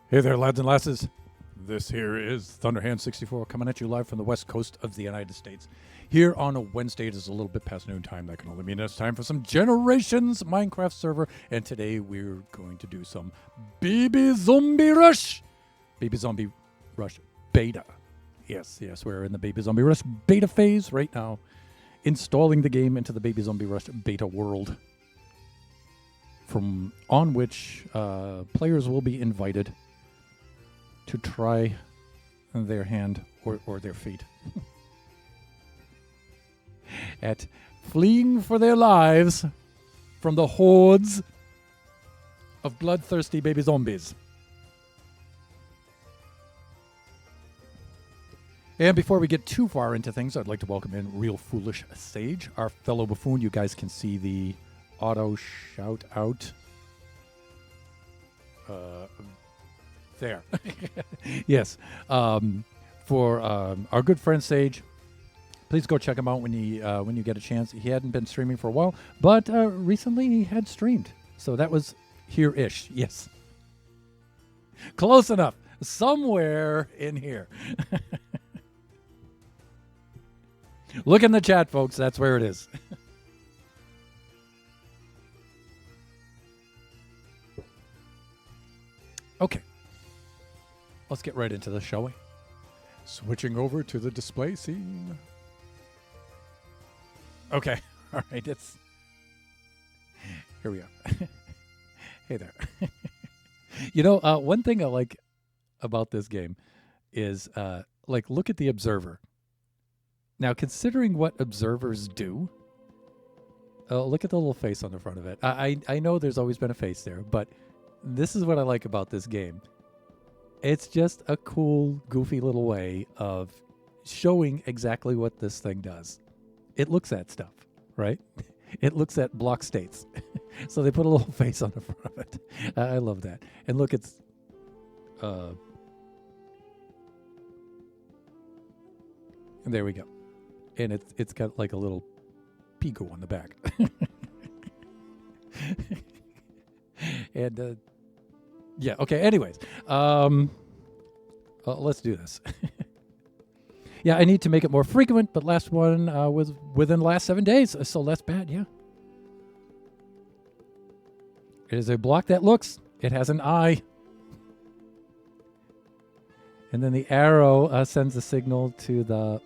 Hey there, lads and lasses. This here is Thunderhand64 coming at you live from the west coast of the United States. Here on a Wednesday, it is a little bit past noon time. That can only mean it's time for some Generations Minecraft server. And today we're going to do some Baby Zombie Rush. Baby Zombie Rush Beta. Yes, we're in the Baby Zombie Rush Beta phase right now. Installing the game into the Baby Zombie Rush Beta world. From on which players will be invited to try their hand or their feet at fleeing for their lives from the hordes of bloodthirsty baby zombies. And before we get too far into things, I'd like to welcome in Real Foolish Sage, our fellow buffoon. You guys can see the auto shout out there. Yes. For our good friend Sage, please go check him out when you get a chance. He hadn't been streaming for a while, but recently he had streamed. So that was here-ish. Yes. Close enough. Somewhere in here. Look in the chat, folks. That's where it is. Okay. Let's get right into this, shall we? Switching over to the display scene. Okay. All right. Here we are. Hey there. You know, one thing I like about this game is, look at the observer. Now, considering what observers do, look at the little face on the front of it. I know there's always been a face there, but this is what I like about this game. It's just a cool, goofy little way of showing exactly what this thing does. It looks at stuff, right? It looks at block states. So they put a little face on the front of it. I love that. And look, it's there we go. And it's got like a little Pico on the back. And yeah, okay, anyways. Let's do this. Yeah, I need to make it more frequent, but last one was within the last 7 days, so that's bad, yeah. It is a block that looks. It has an eye. And then the arrow sends a signal to the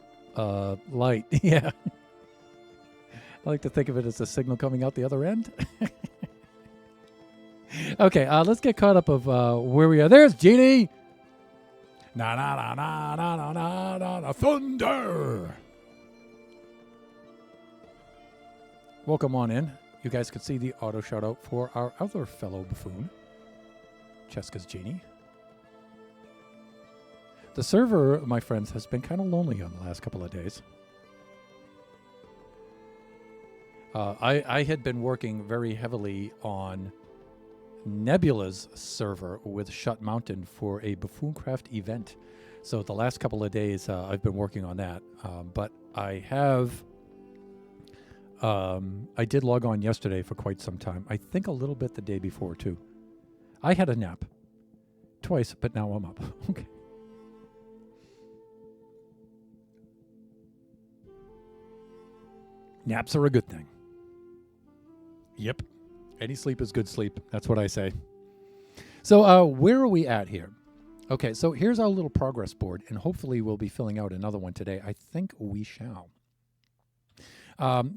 light. Yeah. I like to think of it as a signal coming out the other end. Okay, let's get caught up of where we are. There's Genie. Na na na na na na na na na thunder. Welcome on in. You guys could see the auto shout out for our other fellow buffoon, Cheska's Genie. The server, my friends, has been kind of lonely on the last couple of days. I had been working very heavily on Nebula's server with Shut Mountain for a Buffooncraft event. So the last couple of days, I've been working on that. But I did log on yesterday for quite some time. I think a little bit the day before, too. I had a nap. Twice, but now I'm up. Okay. Naps are a good thing. Yep. Any sleep is good sleep. That's what I say. So where are we at here? Okay, so here's our little progress board, and hopefully we'll be filling out another one today. I think we shall.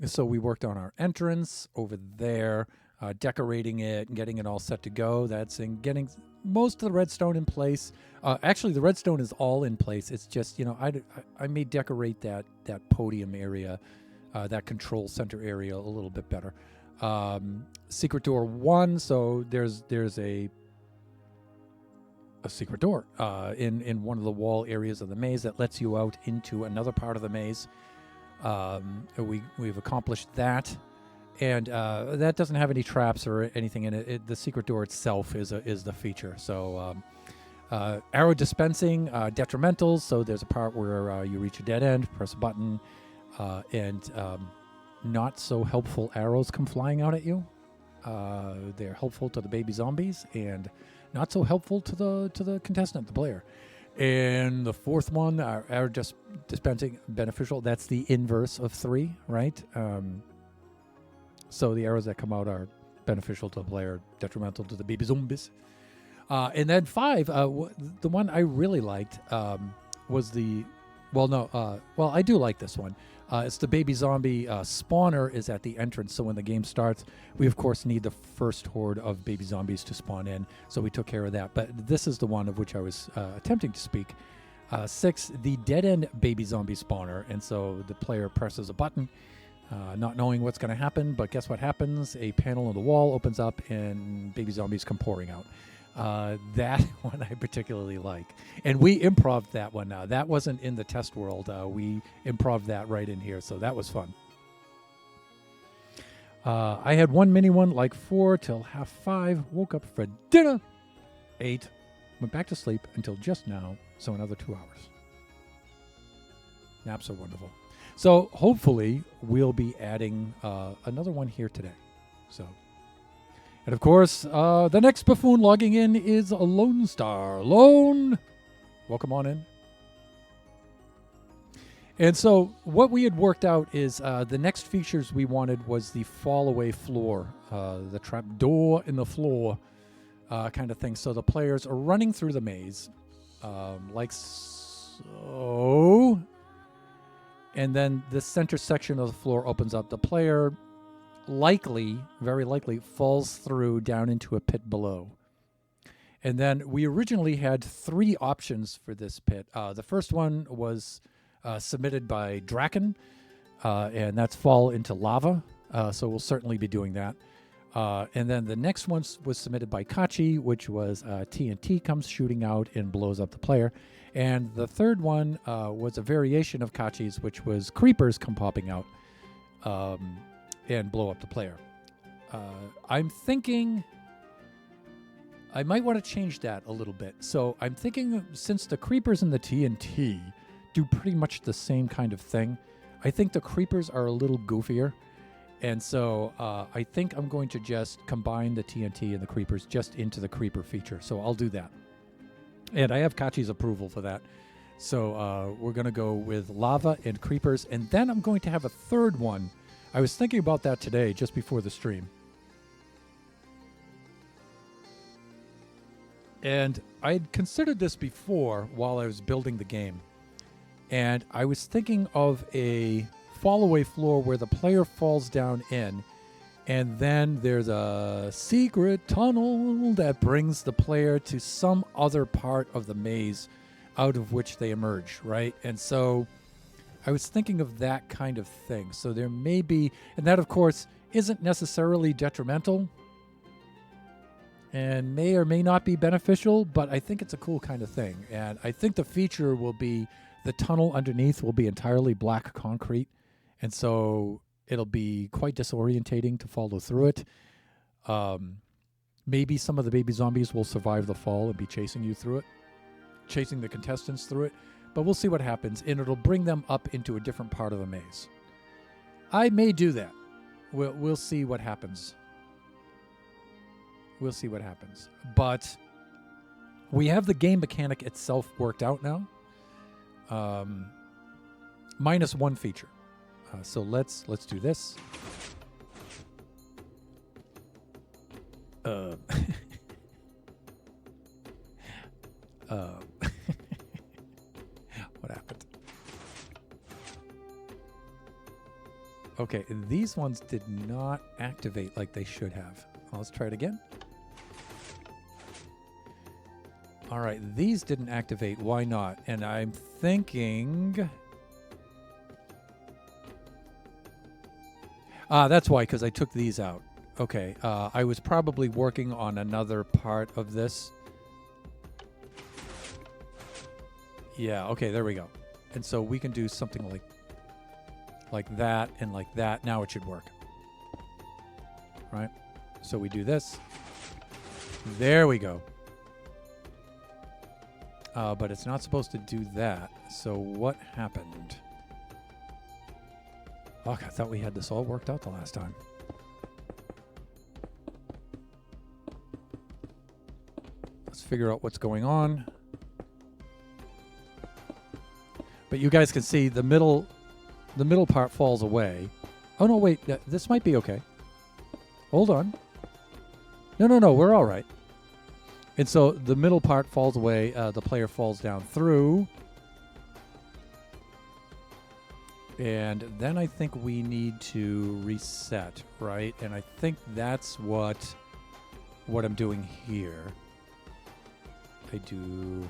So we worked on our entrance over there, decorating it and getting it all set to go. That's in getting most of the redstone in place. Actually, the redstone is all in place. It's just, I may decorate that podium area, that control center area a little bit better. Secret door 1, so there's a secret door in one of the wall areas of the maze that lets you out into another part of the maze. We've accomplished that, and that doesn't have any traps or anything in it. The secret door itself is the feature. So arrow dispensing, detrimentals. So there's a part where you reach a dead end, press a button, and not so helpful arrows come flying out at you. They're helpful to the baby zombies and not so helpful to the contestant, the player. And the fourth one, arrow dispensing beneficial. That's the inverse of 3, right? So the arrows that come out are beneficial to the player, detrimental to the baby zombies. And then 5, the one I really liked was the... Well, I do like this one. It's the baby zombie spawner is at the entrance. So when the game starts, we of course need the first horde of baby zombies to spawn in. So we took care of that. But this is the one of which I was attempting to speak. 6, the dead end baby zombie spawner. And so the player presses a button, not knowing what's going to happen. But guess what happens? A panel on the wall opens up and baby zombies come pouring out. That one I particularly like. And we improv'd that one now. That wasn't in the test world. We improv'd that right in here, so that was fun. I had one mini one, like 4 till half 5. Woke up for dinner. 8. Went back to sleep until just now, so another 2 hours. Naps are wonderful. So hopefully we'll be adding another one here today. So... And of course, the next buffoon logging in is a Lone Star. Lone, welcome on in. And so what we had worked out is the next features we wanted was the fall away floor, the trap door in the floor kind of thing. So the players are running through the maze like so. And then the center section of the floor opens up. The player... very likely, falls through down into a pit below. And then we originally had 3 options for this pit. The first one was submitted by Draken, and that's fall into lava. So we'll certainly be doing that. And then the next one was submitted by Kachi, which was TNT comes shooting out and blows up the player. And the third one was a variation of Kachi's, which was creepers come popping out and blow up the player. I'm thinking I might want to change that a little bit. So I'm thinking since the creepers and the TNT do pretty much the same kind of thing, I think the creepers are a little goofier. And so I think I'm going to just combine the TNT and the creepers just into the creeper feature. So I'll do that. And I have Kachi's approval for that. So we're going to go with lava and creepers. And then I'm going to have a third one. I was thinking about that today just before the stream. And I had considered this before while I was building the game. And I was thinking of a fall-away floor where the player falls down in, and then there's a secret tunnel that brings the player to some other part of the maze out of which they emerge, right? And so I was thinking of that kind of thing. So there may be, and that, of course, isn't necessarily detrimental and may or may not be beneficial, but I think it's a cool kind of thing. And I think the feature will be the tunnel underneath will be entirely black concrete, and so it'll be quite disorientating to follow through it. Maybe some of the baby zombies will survive the fall and be chasing you through it, chasing the contestants through it, but we'll see what happens, and it'll bring them up into a different part of the maze. I may do that. We'll see what happens. We'll see what happens. But we have the game mechanic itself worked out now. Minus one feature. So let's do this. What happened? Okay, these ones did not activate like they should have. Let's try it again. All right, these didn't activate. Why not? And I'm thinking... that's why, because I took these out. Okay, I was probably working on another part of this. Yeah, okay, there we go. And so we can do something like that and like that. Now it should work. Right? So we do this. There we go. But it's not supposed to do that. So what happened? Oh, I thought we had this all worked out the last time. Let's figure out what's going on. But you guys can see the middle part falls away. Oh, no, wait. This might be okay. Hold on. No, we're all right. And so the middle part falls away. The player falls down through. And then I think we need to reset, right? And I think that's what I'm doing here. I do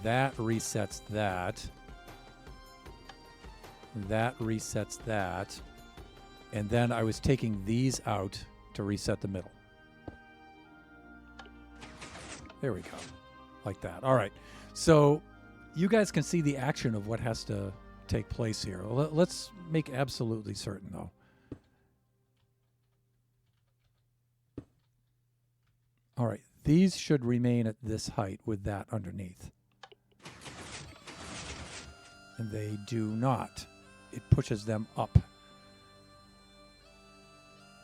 that, resets that. That resets that. And then I was taking these out to reset the middle. There we go. Like that. All right. So you guys can see the action of what has to take place here. Let's make absolutely certain, though. All right. These should remain at this height with that underneath. And they do not. It pushes them up.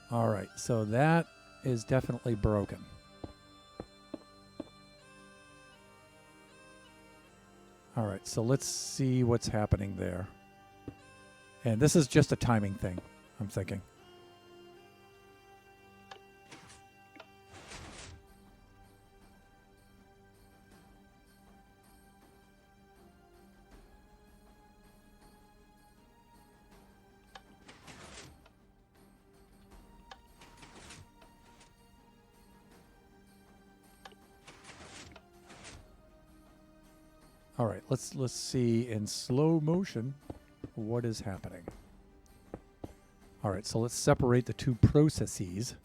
All right. So that is definitely broken. All right, so let's see what's happening there. And this is just a timing thing, I'm thinking. All right, let's see in slow motion what is happening. All right, so let's separate the two processes.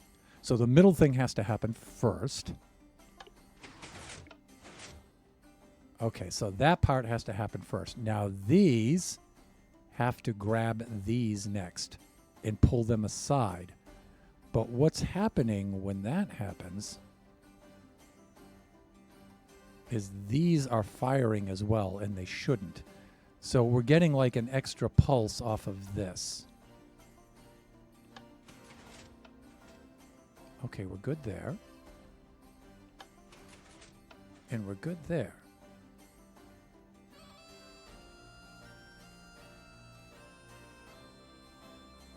So the middle thing has to happen first. Okay, so that part has to happen first. Now these have to grab these next and pull them aside. But what's happening when that happens is these are firing as well, and they shouldn't. So we're getting like an extra pulse off of this. Okay, we're good there. And we're good there.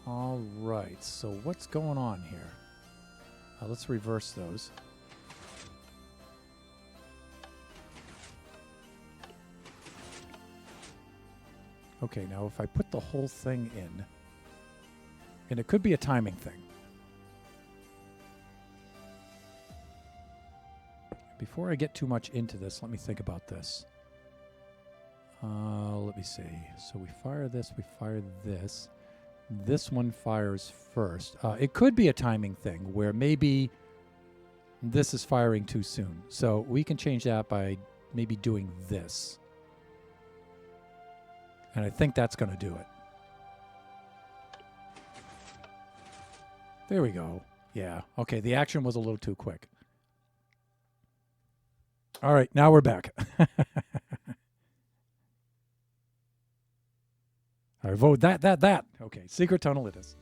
All right, so what's going on here? Let's reverse those. Okay, now if I put the whole thing in, and it could be a timing thing. Before I get too much into this, let me think about this. Let me see. So we fire this, we fire this. This one fires first. It could be a timing thing where maybe this is firing too soon. So we can change that by maybe doing this. And I think that's going to do it. There we go. Yeah. Okay, the action was a little too quick. All right, now we're back. All right, vote that. Okay, secret tunnel it is.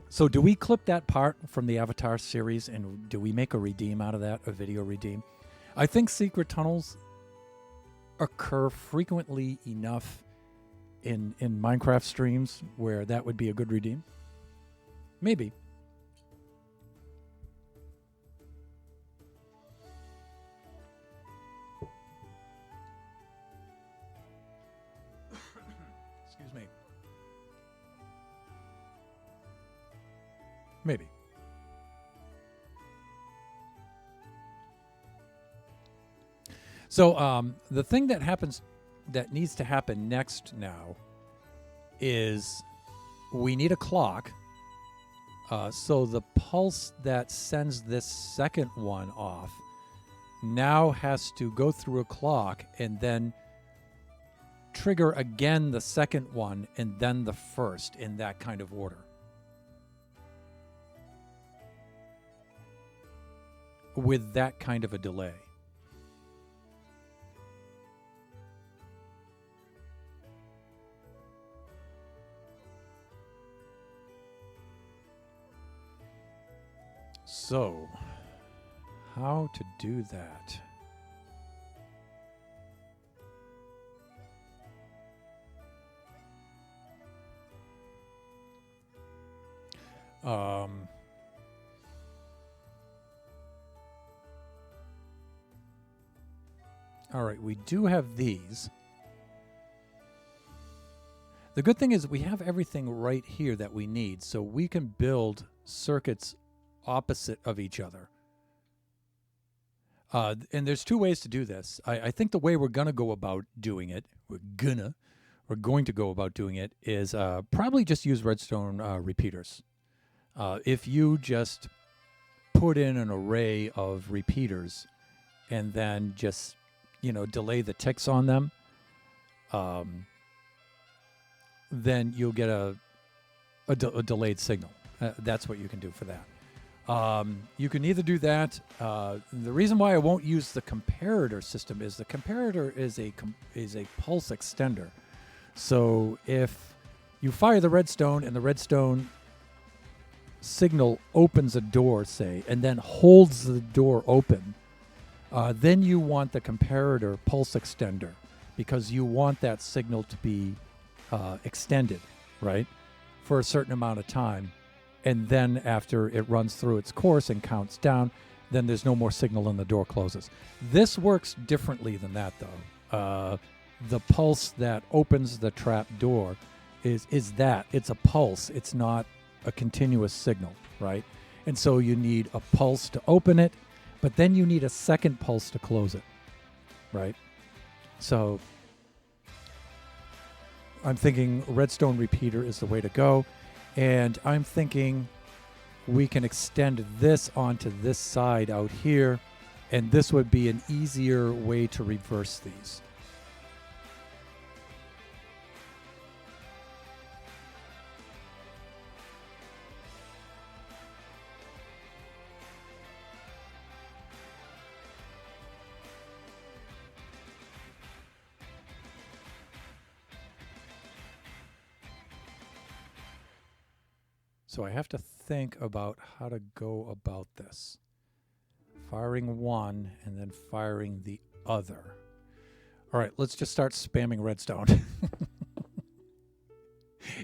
So do we clip that part from the Avatar series and do we make a redeem out of that, a video redeem? I think secret tunnels occur frequently enough in Minecraft streams where that would be a good redeem. Maybe. Excuse me. Maybe. So the thing that needs to happen next now is we need a clock. So the pulse that sends this second one off now has to go through a clock and then trigger again the second one and then the first in that kind of order. With that kind of a delay. So, how to do that? All right, we do have these. The good thing is we have everything right here that we need, so we can build circuits opposite of each other. And there's two ways to do this. I think the way we're going to go about doing it, we're going to go about doing it is probably just use redstone repeaters. If you just put in an array of repeaters and then just, delay the ticks on them, then you'll get a delayed signal. That's what you can do for that. You can either do that. The reason why I won't use the comparator system is the comparator is a pulse extender. So if you fire the redstone and the redstone signal opens a door, say, and then holds the door open, then you want the comparator pulse extender because you want that signal to be extended, right, for a certain amount of time. And then after it runs through its course and counts down, then there's no more signal and the door closes. This works differently than that, though. The pulse that opens the trap door is that. It's a pulse. It's not a continuous signal, right? And so you need a pulse to open it, but then you need a second pulse to close it, right? So I'm thinking redstone repeater is the way to go. And I'm thinking we can extend this onto this side out here, and this would be an easier way to reverse these. So I have to think about how to go about this. Firing one and then firing the other. All right, let's just start spamming redstone.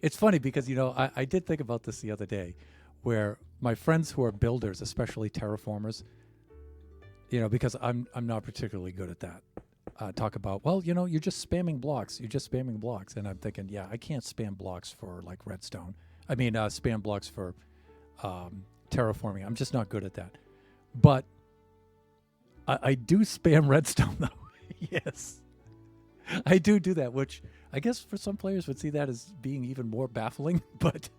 It's funny because, I did think about this the other day where my friends who are builders, especially terraformers, because I'm not particularly good at that, talk about, well, you're just spamming blocks. You're just spamming blocks. And I'm thinking, yeah, I can't spam blocks for like redstone. I mean, spam blocks for terraforming. I'm just not good at that. But I do spam redstone, though. Yes. I do that, which I guess for some players would see that as being even more baffling. But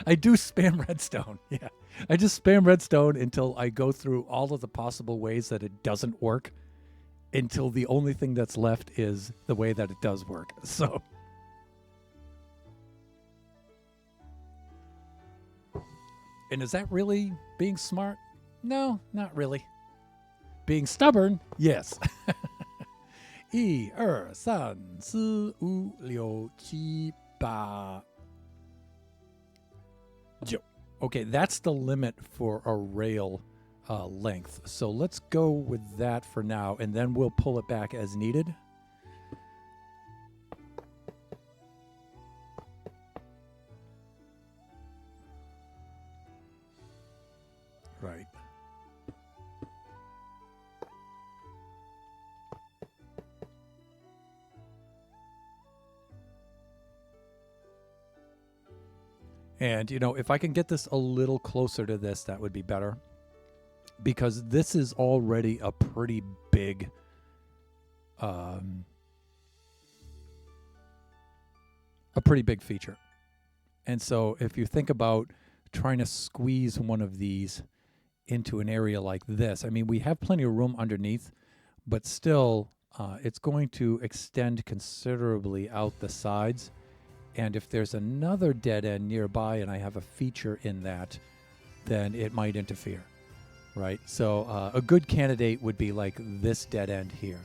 I do spam redstone. Yeah. I just spam redstone until I go through all of the possible ways that it doesn't work, until the only thing that's left is the way that it does work. So... And is that really being smart? No, not really. Being stubborn? Yes. 1、2、3、4、5、6、7、8、9. Okay, that's the limit for a rail length. So let's go with that for now, and then we'll pull it back as needed. Right. And, if I can get this a little closer to this, that would be better. Because this is already a pretty big... a pretty big feature. And so if you think about trying to squeeze one of these into an area like this. I mean, we have plenty of room underneath, but still it's going to extend considerably out the sides. And if there's another dead end nearby and I have a feature in that, then it might interfere, right? So a good candidate would be like this dead end here,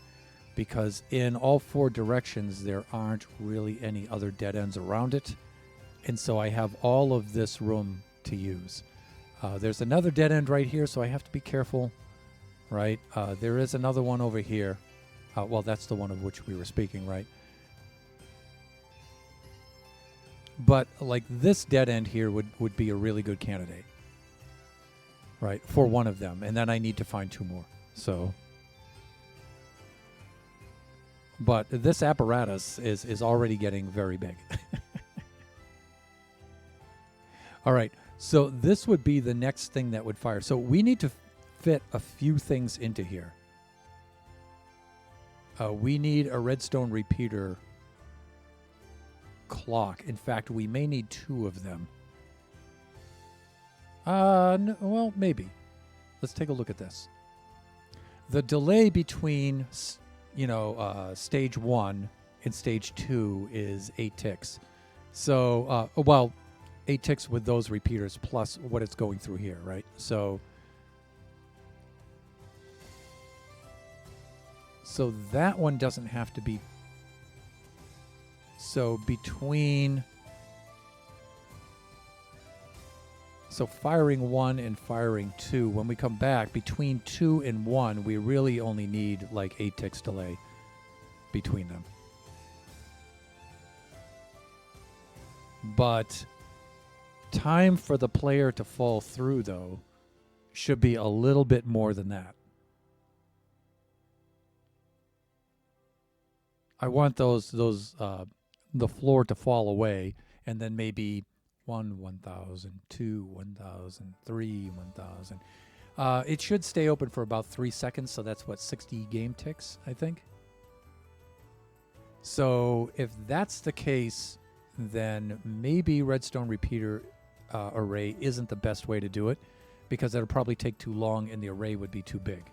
because in all four directions there aren't really any other dead ends around it. And so I have all of this room to use. There's another dead end right here, so I have to be careful, right? There is another one over here. Well, that's the one of which we were speaking, right? But like this dead end here would be a really good candidate, right? For one of them. And then I need to find two more. So, but this apparatus is already getting very big. All right. So this would be the next thing that would fire. So we need to fit a few things into here. We need a redstone repeater clock. In fact, we may need two of them. No, well, maybe. Let's take a look at this. The delay between, stage 1 and stage 2 is 8 ticks. So, 8 ticks with those repeaters plus what it's going through here, right? So that one doesn't have to be. So firing 1 and firing 2, when we come back, between 2 and 1, we really only need like 8 ticks delay between them. But time for the player to fall through, though, should be a little bit more than that. I want the floor to fall away, and then maybe 1,000, 2, 1,000, 3, 1,000. It should stay open for about 3 seconds, so that's 60 game ticks, I think. So if that's the case, then maybe redstone repeater array isn't the best way to do it, because that'll probably take too long and the array would be too big.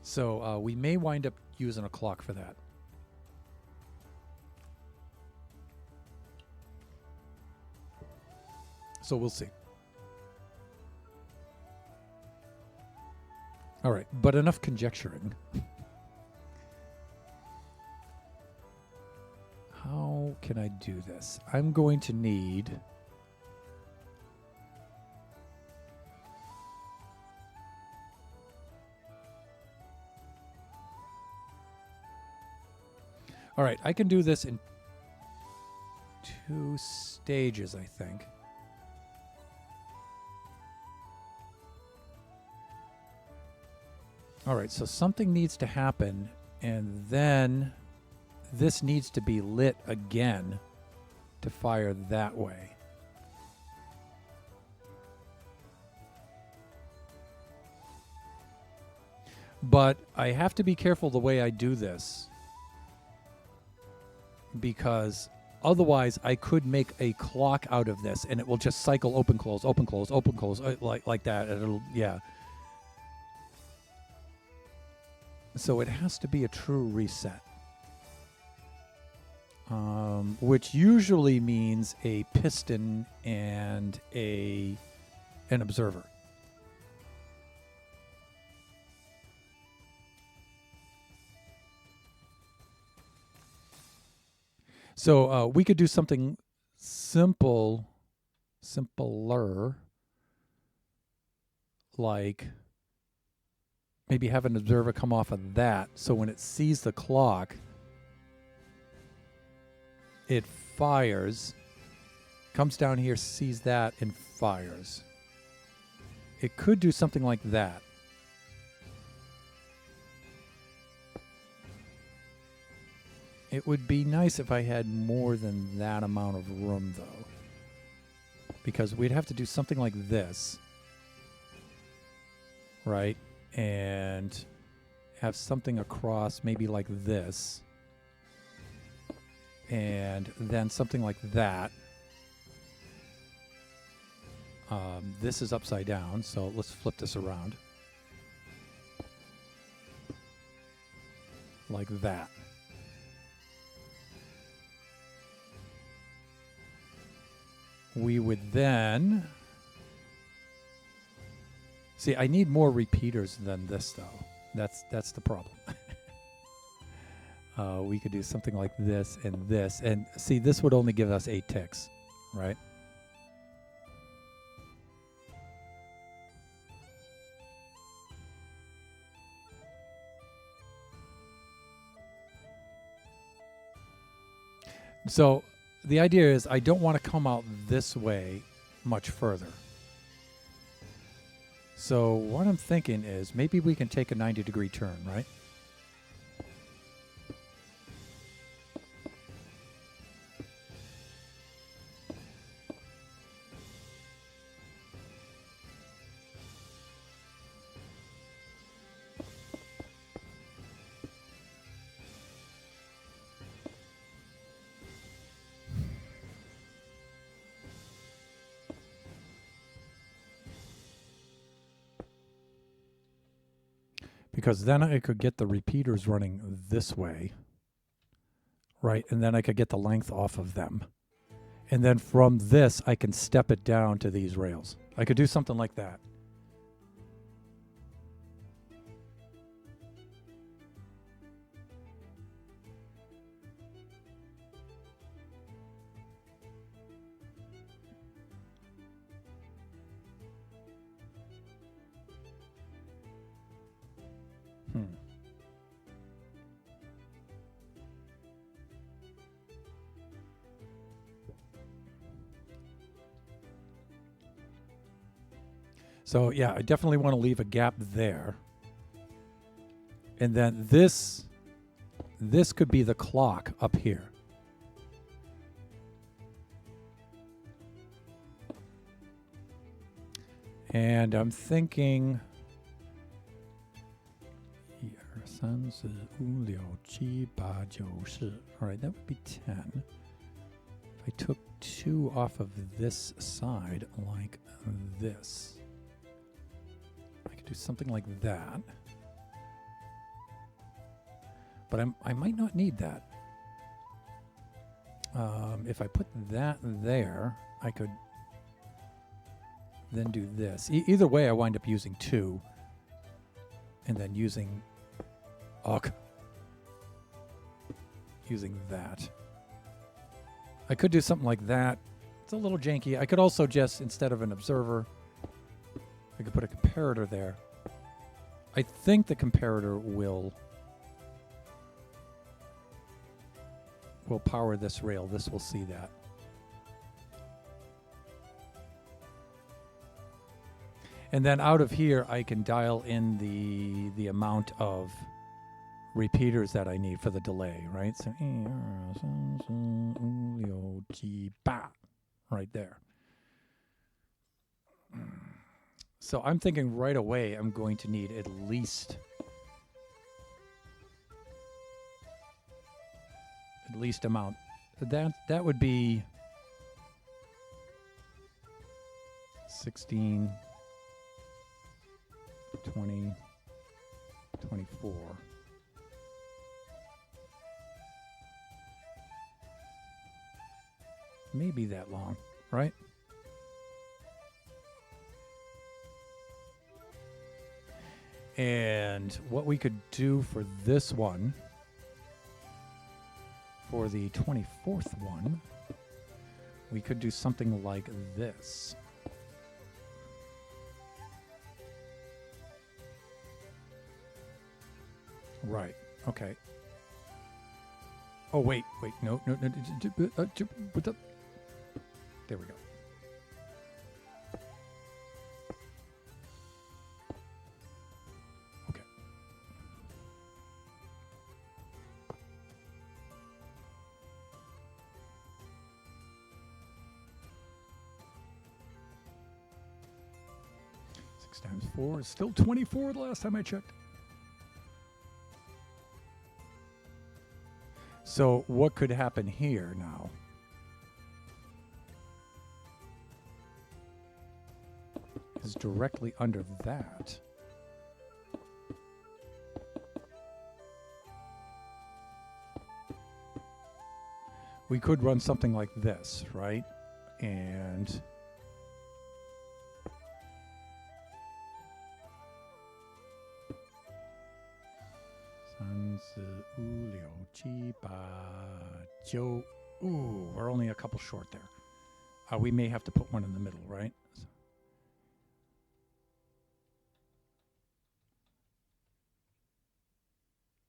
So we may wind up using a clock for that. So we'll see. All right, but enough conjecturing. How can I do this? I'm going to need... All right, I can do this in 2 stages, I think. All right, so something needs to happen, and then this needs to be lit again to fire that way. But I have to be careful the way I do this, because otherwise I could make a clock out of this, and it will just cycle open, close, like that. And it'll, yeah. So it has to be a true reset, which usually means a piston and an observer. So we could do something simpler, like maybe have an observer come off of that, so when it sees the clock, it fires, comes down here, sees that, and fires. It could do something like that. It would be nice if I had more than that amount of room, though, because we'd have to do something like this, right? And have something across, maybe like this, and then something like that. This is upside down, so let's flip this around. Like that. We would then... See, I need more repeaters than this, though. That's the problem. We could do something like this. And see, this would only give us 8 ticks, right? So the idea is I don't want to come out this way much further. So what I'm thinking is maybe we can take a 90-degree turn, right? Because then I could get the repeaters running this way, right? And then I could get the length off of them. And then from this, I can step it down to these rails. I could do something like that. So yeah, I definitely want to leave a gap there. And then this could be the clock up here. And I'm thinking 1 2 3 4 5 6 7 8 9 10. All right, that would be 10. If I took 2 off of this side like this. I could do something like that. But I might not need that. If I put that there, I could then do this. Either way, I wind up using 2. And then using that. I could do something like that. It's a little janky. I could also just, instead of an observer, I could put a comparator there. I think the comparator will power this rail. This will see that. And then out of here, I can dial in the amount of repeaters that I need for the delay, right? So, right there. So I'm thinking right away I'm going to need at least amount. That would be 16, 20, 24. Maybe that long, right? And what we could do for this one, for the 24th one, we could do something like this. Right. Okay. Oh, wait. No. There we go. Okay. Six times 4 is still 24 the last time I checked. So what could happen here now? Is directly under that. We could run something like this, right? And Ooh, we're only a couple short there. We may have to put one in the middle, right?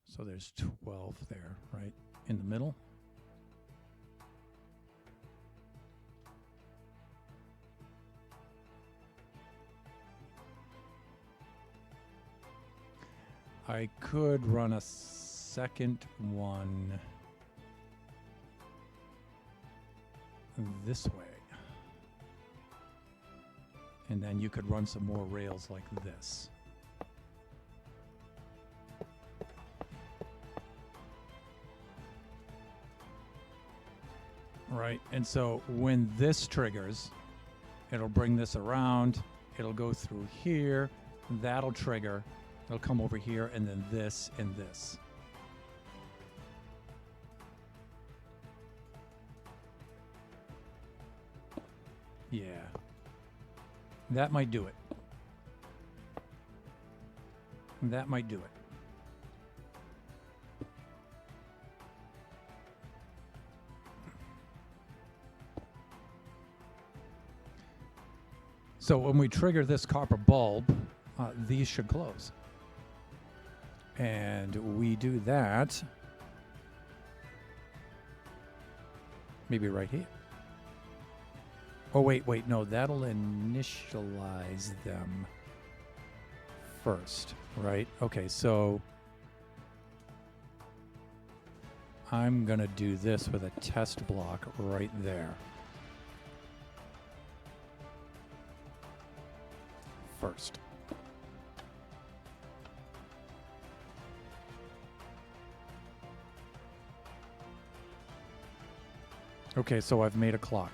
So there's 12 there, right? In the middle. I could run a second one this way. And then you could run some more rails like this. Right, and so when this triggers, it'll bring this around, it'll go through here, that'll trigger, it'll come over here, and then this and this. Yeah. That might do it. That might do it. So when we trigger this copper bulb, these should close. And we do that maybe right here. Oh, wait, no, that'll initialize them first, right? Okay, so I'm going to do this with a test block right there. First. Okay, so I've made a clock.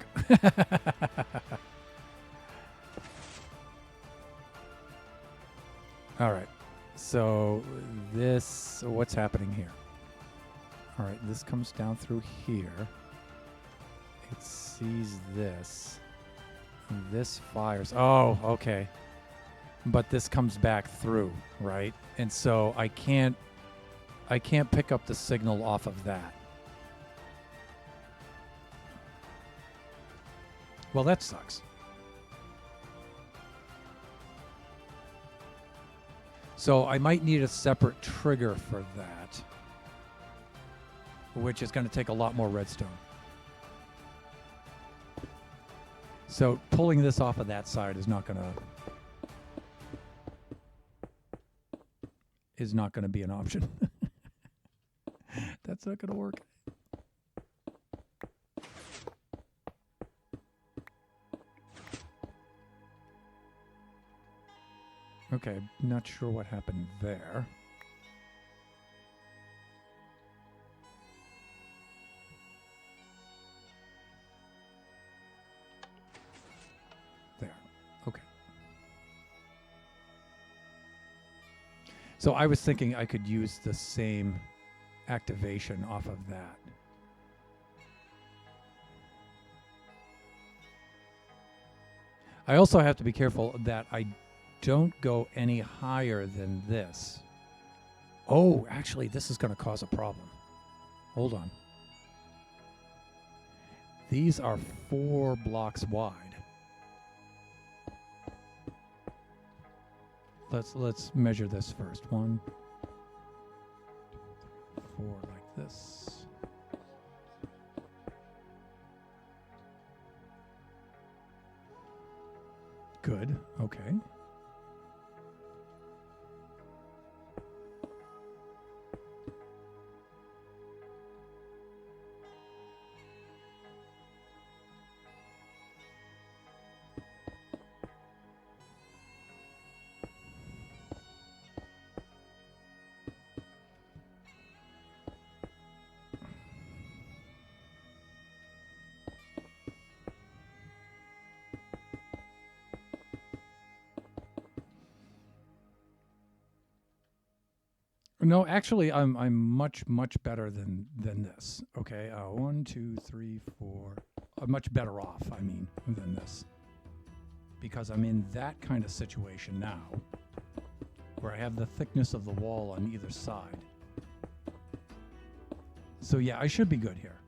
All right. So this, what's happening here? All right, this comes down through here. It sees this. And this fires. Oh, okay. But this comes back through, right? And so I can't pick up the signal off of that. Well, that sucks. So I might need a separate trigger for that, which is going to take a lot more redstone. So pulling this off of that side is not going to be an option. That's not going to work. Okay, not sure what happened there. There. Okay. So I was thinking I could use the same activation off of that. I also have to be careful that I don't go any higher than this. Oh, actually, this is going to cause a problem. Hold on. These are 4 blocks wide. Let's measure this first. 1, 4, like this. Good. Okay. No, actually, I'm much better than this. Okay, 1, 2, 3, 4. I'm much better off. I mean, than this, because I'm in that kind of situation now, where I have the thickness of the wall on either side. So yeah, I should be good here.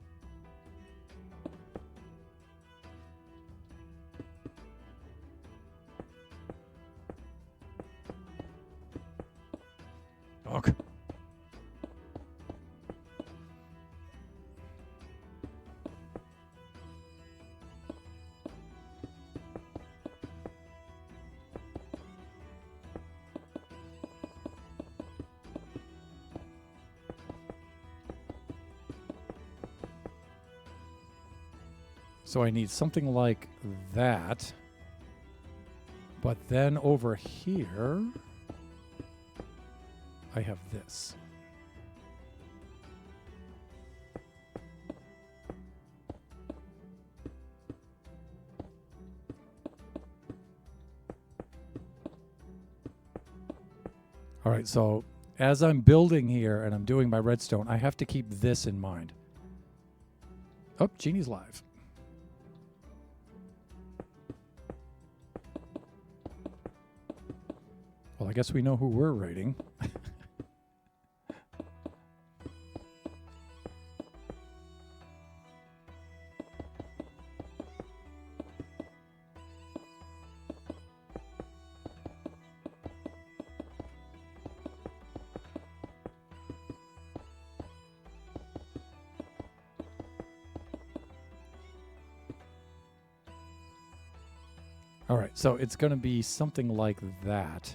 Okay. So I need something like that. But then over here, I have this. All right, so as I'm building here and I'm doing my redstone, I have to keep this in mind. Oh, Genie's live. Well, I guess we know who we're raiding. All right, so it's going to be something like that.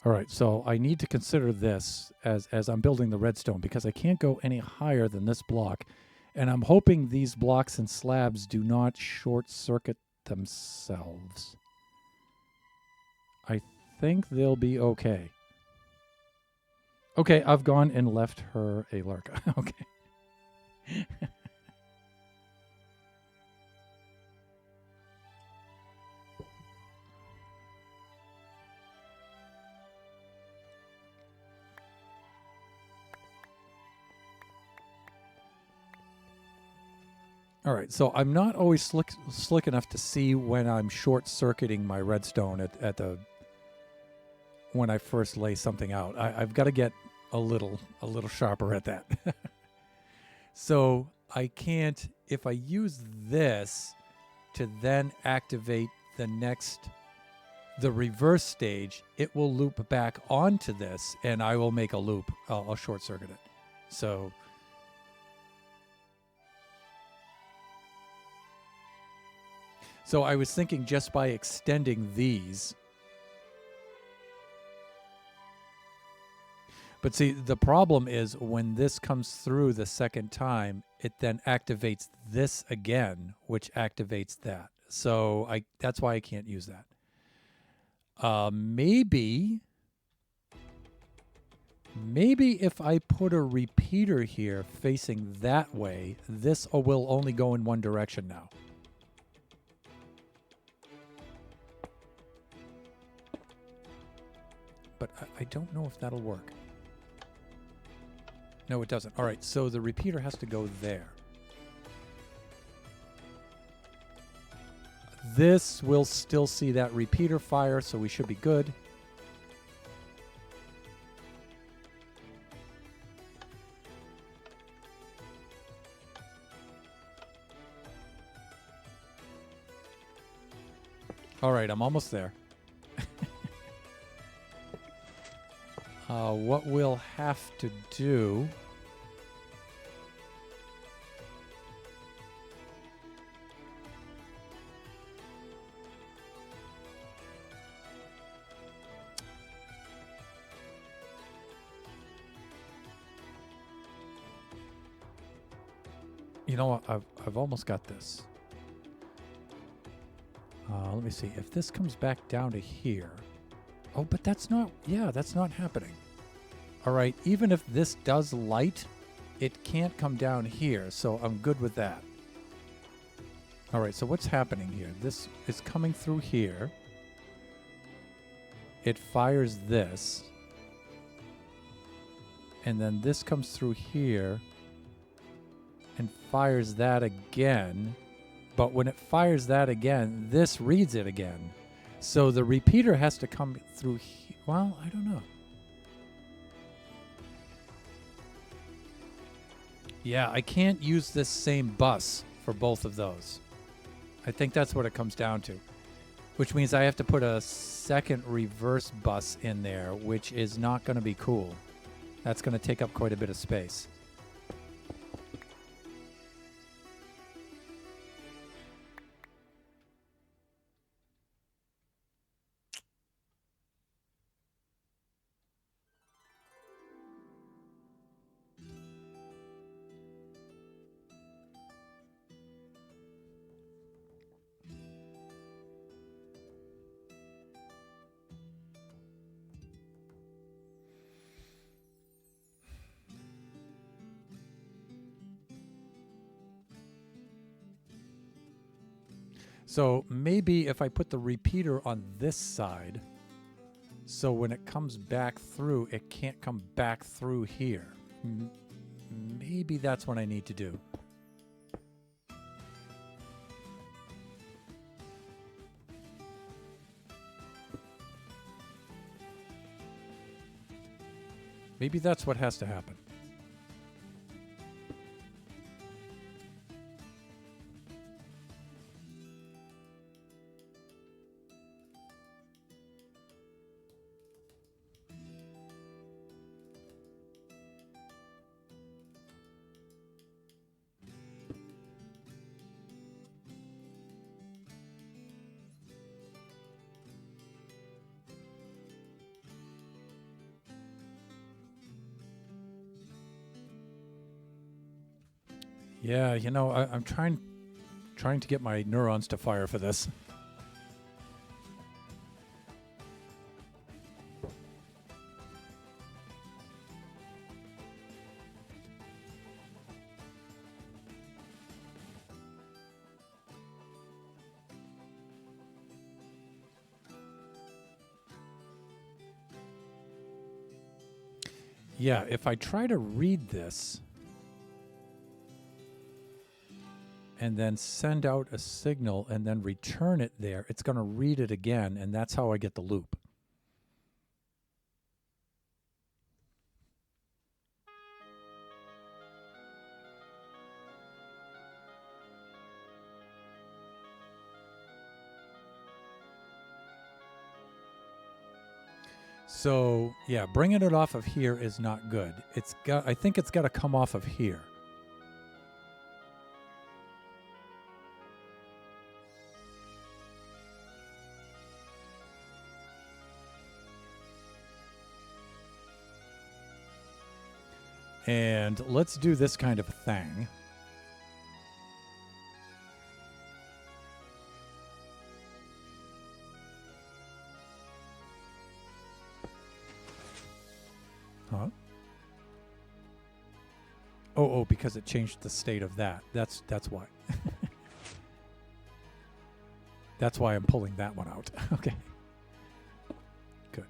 All right, so I need to consider this as I'm building the redstone, because I can't go any higher than this block, And I'm hoping these blocks and slabs do not short circuit themselves. I think they'll be okay. Okay, I've gone and left her a Lurka. Okay. All right, so I'm not always slick enough to see when I'm short-circuiting my redstone at the when I first lay something out. I've got to get a little sharper at that. So I can't, if I use this to then activate the reverse stage, it will loop back onto this, and I will make a loop. I'll short-circuit it. So I was thinking just by extending these. But see, the problem is when this comes through the second time, it then activates this again, which activates that. So that's why I can't use that. Maybe if I put a repeater here facing that way, this will only go in one direction now. But I don't know if that'll work. No, it doesn't. All right, so the repeater has to go there. This will still see that repeater fire, so we should be good. All right, I'm almost there. What we'll have to do... You know what? I've almost got this. Let me see. If this comes back down to here... Oh, but that's not... Yeah, that's not happening. All right, even if this does light, it can't come down here, so I'm good with that. All right, so what's happening here? This is coming through here. It fires this. And then this comes through here and fires that again. But when it fires that again, this reads it again. So the repeater has to come through here. Well, I don't know. Yeah, I can't use this same bus for both of those. I think that's what it comes down to. Which means I have to put a second reverse bus in there, which is not going to be cool. That's going to take up quite a bit of space. So maybe if I put the repeater on this side, so when it comes back through, it can't come back through here. Maybe that's what I need to do. Maybe that's what has to happen. Yeah, you know, I'm trying to get my neurons to fire for this. Yeah, if I try to read this and then send out a signal and then return it there, it's going to read it again, and that's how I get the loop. So, yeah, bringing it off of here is not good. I think it's got to come off of here. And let's do this kind of a thing. Huh? Oh, because it changed the state of that. That's why. That's why I'm pulling that one out. Okay. Good.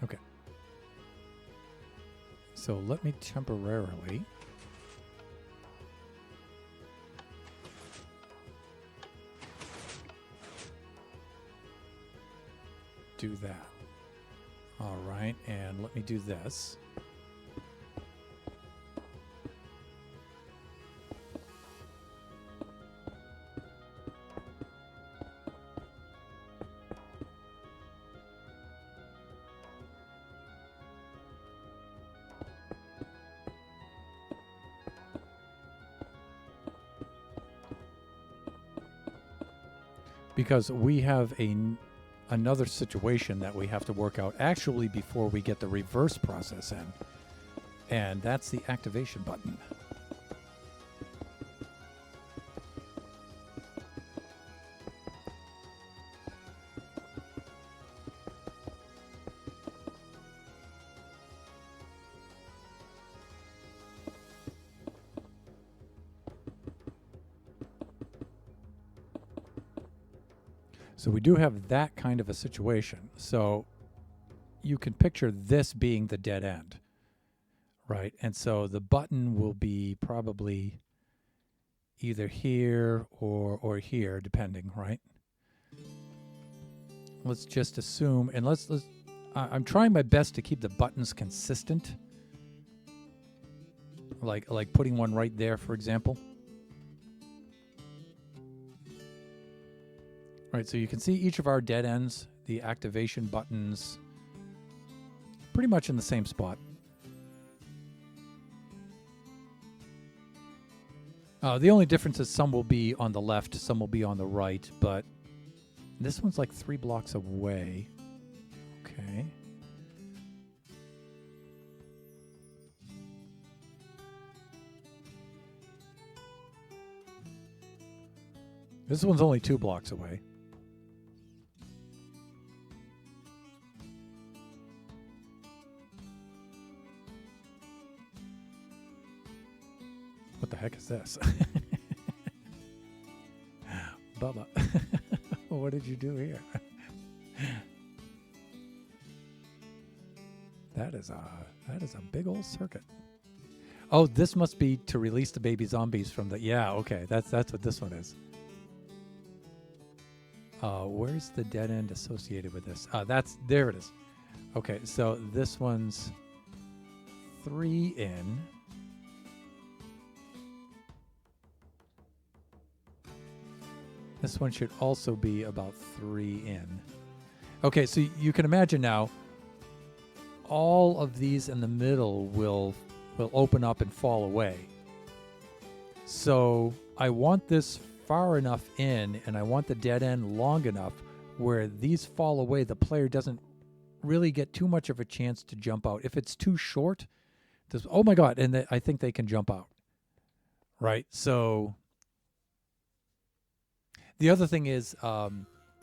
Okay. So let me temporarily do that. All right, and let me do this. Because we have another situation that we have to work out actually before we get the reverse process in, and that's the activation button. So we do have that kind of a situation. So you can picture this being the dead end, right? And so the button will be probably either here or here, depending, right? Let's just assume, and let's I'm trying my best to keep the buttons consistent. Like putting one right there, for example. Right, so you can see each of our dead ends, the activation buttons, pretty much in the same spot. The only difference is some will be on the left, some will be on the right, but this one's like 3 blocks away. Okay. This one's only 2 blocks away. What the heck is this? Bubba, what did you do here? That is a big old circuit. Oh, this must be to release the baby zombies from the... Yeah, okay, that's what this one is. Where's the dead end associated with this? There it is. Okay, so this one's 3 in. This one should also be about 3 in. Okay, so you can imagine now, all of these in the middle will open up and fall away. So I want this far enough in, and I want the dead end long enough where these fall away. The player doesn't really get too much of a chance to jump out. If it's too short, this, oh my God, and I think they can jump out, right? So the other thing is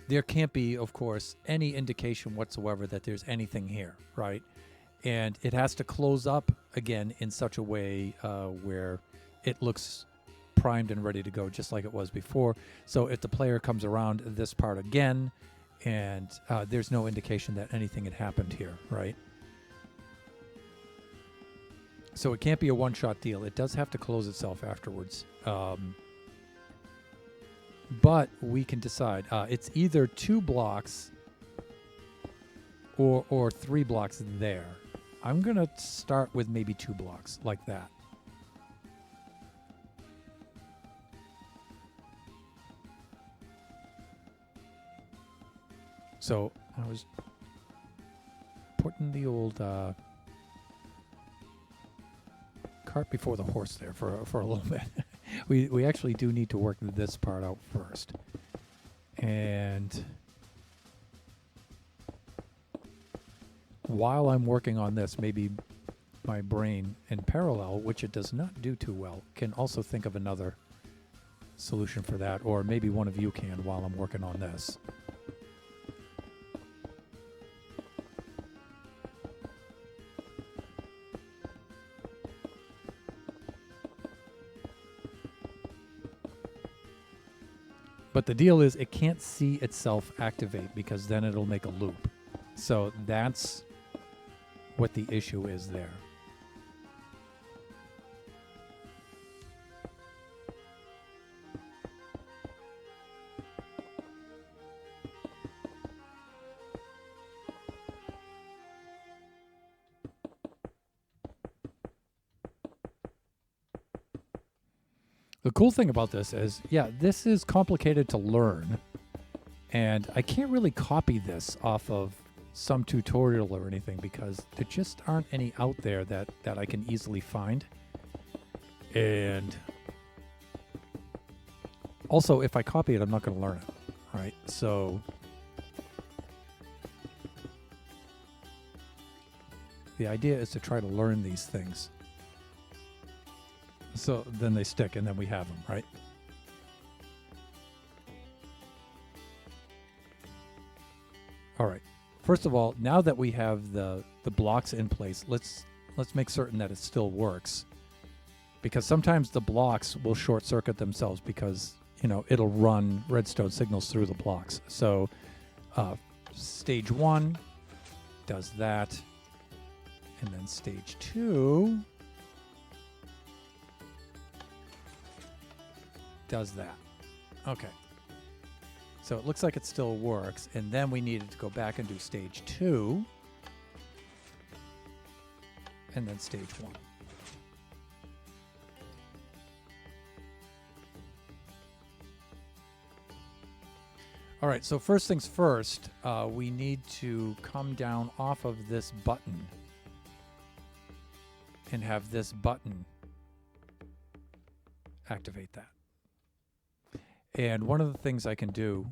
there can't be, of course, any indication whatsoever that there's anything here, right? And it has to close up again in such a way where it looks primed and ready to go, just like it was before. So if the player comes around this part again, and there's no indication that anything had happened here, right? So it can't be a one-shot deal. It does have to close itself afterwards. But we can decide. It's either 2 blocks or 3 blocks there. I'm going to start with maybe 2 blocks, like that. So I was putting the old cart before the horse there for a little bit. we actually do need to work this part out first. And while I'm working on this, maybe my brain in parallel, which it does not do too well, can also think of another solution for that, or maybe one of you can while I'm working on this. But the deal is it can't see itself activate because then it'll make a loop. So that's what the issue is there. The cool thing about this is, yeah, this is complicated to learn, and I can't really copy this off of some tutorial or anything because there just aren't any out there that I can easily find. And also, if I copy it, I'm not going to learn it, right? So the idea is to try to learn these things. So then they stick, and then we have them, right? All right. First of all, now that we have the blocks in place, let's make certain that it still works. Because sometimes the blocks will short circuit themselves because, you know, it'll run redstone signals through the blocks. So stage 1 does that. And then stage 2 does that. Okay. So it looks like it still works. And then we needed to go back and do stage 2. And then stage 1. All right, so first things first, we need to come down off of this button and have this button activate that. And one of the things I can do,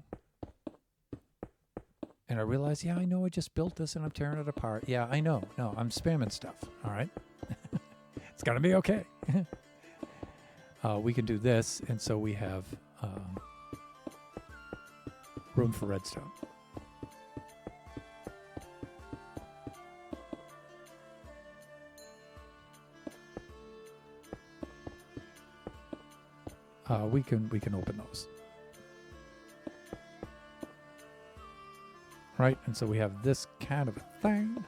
and I realize, yeah, I know I just built this and I'm tearing it apart. Yeah, I know. No, I'm spamming stuff. All right. It's going to be okay. We can do this. And so we have room for redstone. We can open those. Right, and so we have this kind of a thing.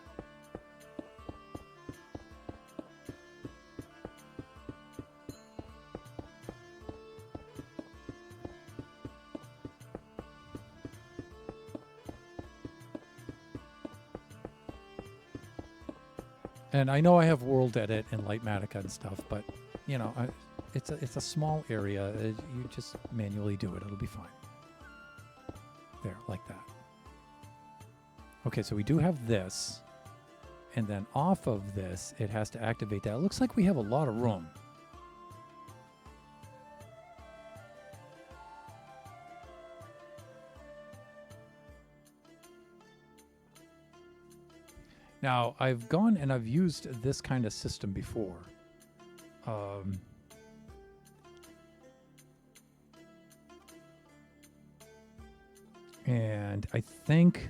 And I know I have World Edit and Lightmatica and stuff, but you know, it's a small area. You just manually do it. It'll be fine. There, like that. Okay, so we do have this. And then off of this, it has to activate that. It looks like we have a lot of room. Now, I've gone and I've used this kind of system before. And I think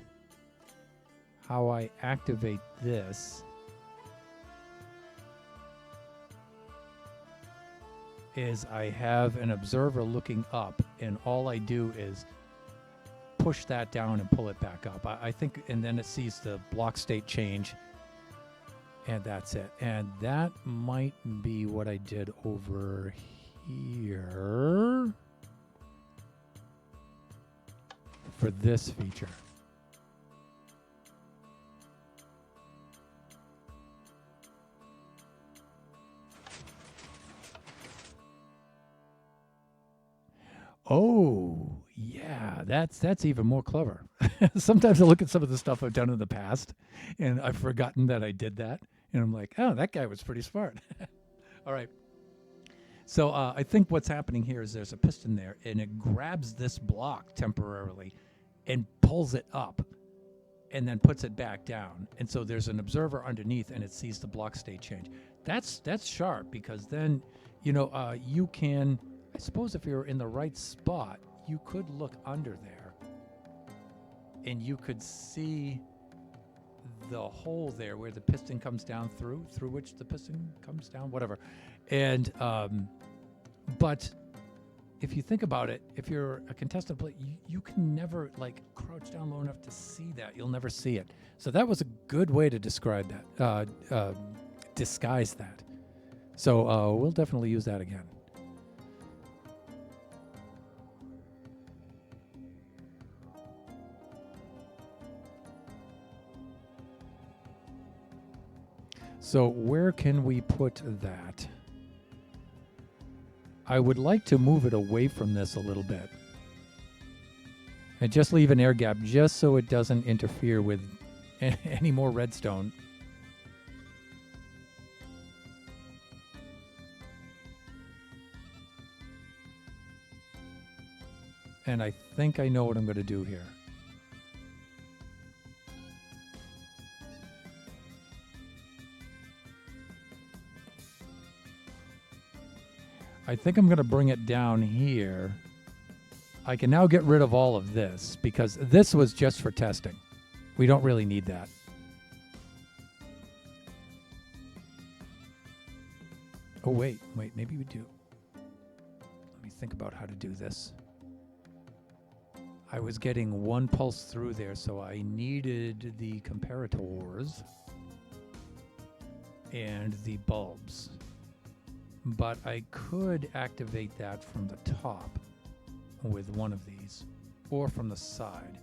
how I activate this is I have an observer looking up, and all I do is push that down and pull it back up. I think, and then it sees the block state change, and that's it. And that might be what I did over here for this feature. Oh, yeah, that's even more clever. Sometimes I look at some of the stuff I've done in the past, and I've forgotten that I did that, and I'm like, oh, that guy was pretty smart. All right. So I think what's happening here is there's a piston there, and it grabs this block temporarily and pulls it up and then puts it back down. And so there's an observer underneath, and it sees the block state change. That's sharp, because then, you can... I suppose if you're in the right spot, you could look under there and you could see the hole there where the piston comes down through which the piston comes down, whatever. And, but if you think about it, if you're a contestant plate, you can never crouch down low enough to see that. You'll never see it. So that was a good way to describe that, disguise that. So we'll definitely use that again. So where can we put that? I would like to move it away from this a little bit. And just leave an air gap just so it doesn't interfere with any more redstone. And I think I know what I'm going to do here. I think I'm going to bring it down here. I can now get rid of all of this because this was just for testing. We don't really need that. Oh, wait, maybe we do. Let me think about how to do this. I was getting one pulse through there, so I needed the comparators and the bulbs. But I could activate that from the top with one of these, or from the side.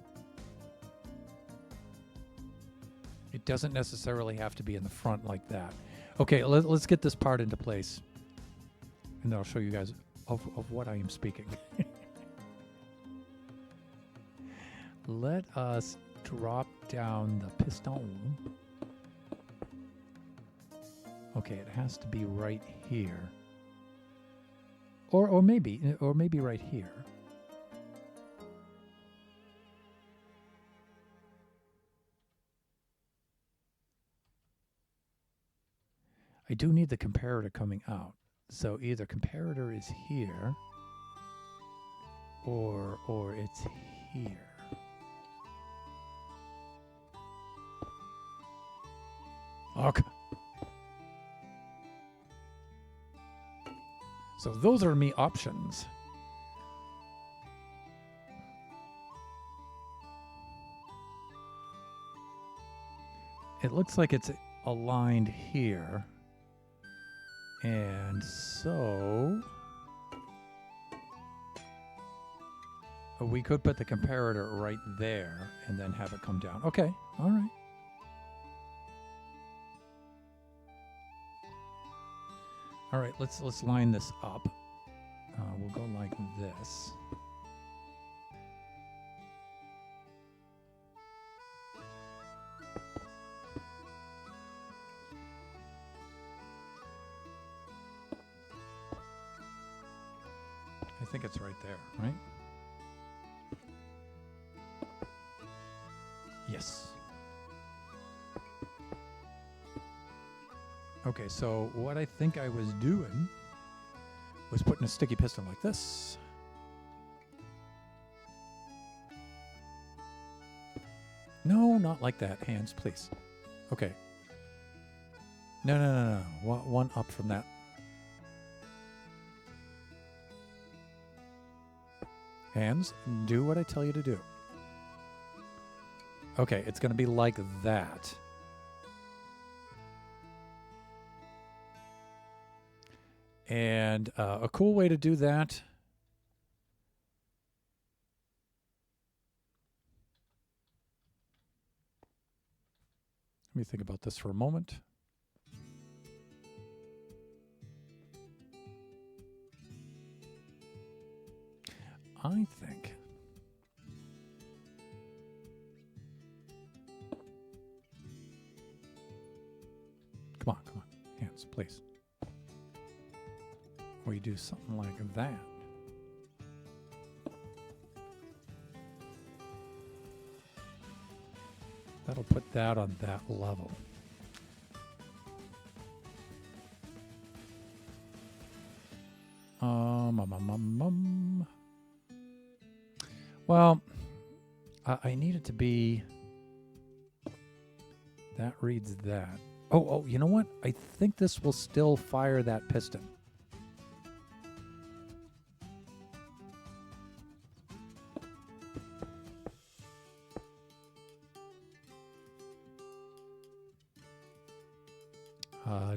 It doesn't necessarily have to be in the front like that. Okay, let's get this part into place, and then I'll show you guys of what I am speaking. Let us drop down the piston. Okay, it has to be right here. Or maybe right here. I do need the comparator coming out. So either comparator is here or it's here. Okay. So those are me options. It looks like it's aligned here. And so we could put the comparator right there and then have it come down. Okay, all right. All right, let's line this up. We'll go like this. I think it's right there, right? Yes. Okay, so what I think I was doing was putting a sticky piston like this. No, not like that. Hands, please. Okay. No. One up from that. Hands, do what I tell you to do. Okay, it's going to be like that. And a cool way to do that. Let me think about this for a moment. I think come on, hands, please. We do something like that. That'll put that on that level. Well, I need it to be. That reads that. Oh, you know what? I think this will still fire that piston.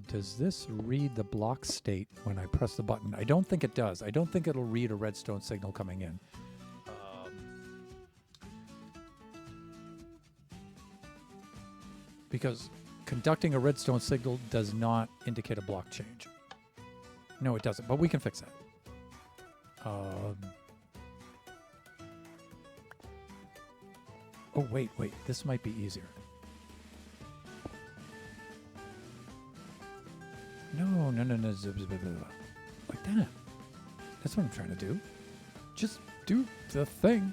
Does this read the block state when I press the button? I don't think it does. I don't think it'll read a redstone signal coming in. Because conducting a redstone signal does not indicate a block change. No, it doesn't, but we can fix that. Oh, wait. This might be easier. No. Like that. That's what I'm trying to do. Just do the thing.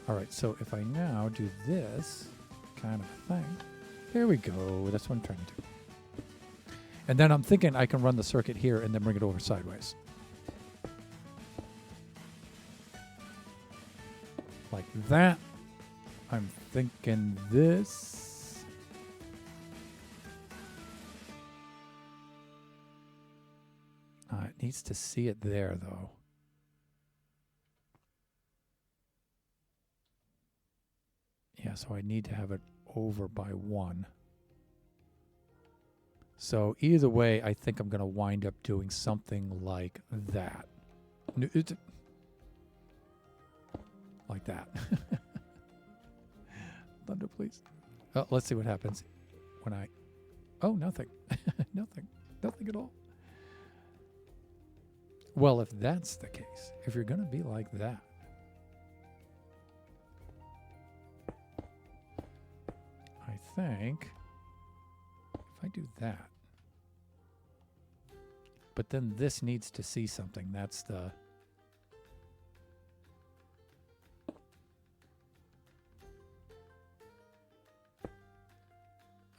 All right, so if I now do this kind of thing, there we go. That's what I'm trying to do. And then I'm thinking I can run the circuit here and then bring it over sideways. Like that. I'm thinking this. It needs to see it there, though. Yeah, so I need to have it over by 1. So either way, I think I'm going to wind up doing something like that. Like that. Thunder, please. Oh, let's see what happens when I... Oh, nothing. Nothing at all. Well, if that's the case, if you're going to be like that, I think if I do that, but then this needs to see something. That's the...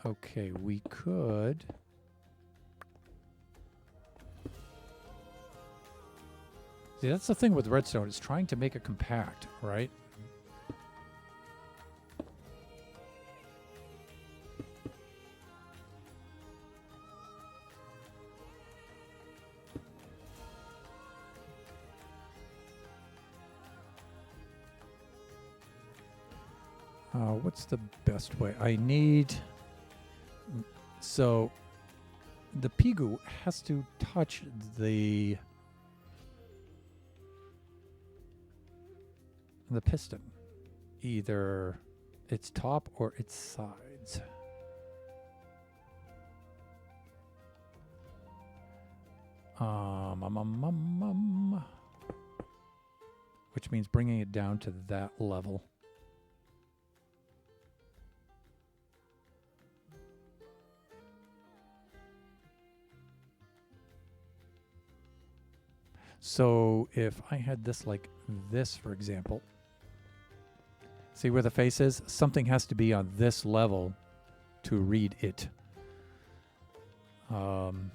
Okay, we could... See, that's the thing with redstone. It's trying to make it compact, right? What's the best way? I need... So, the Pigu has to touch the piston, either its top or its sides. Which means bringing it down to that level. So if I had this like this, for example, see where the face is? Something has to be on this level to read it. Um,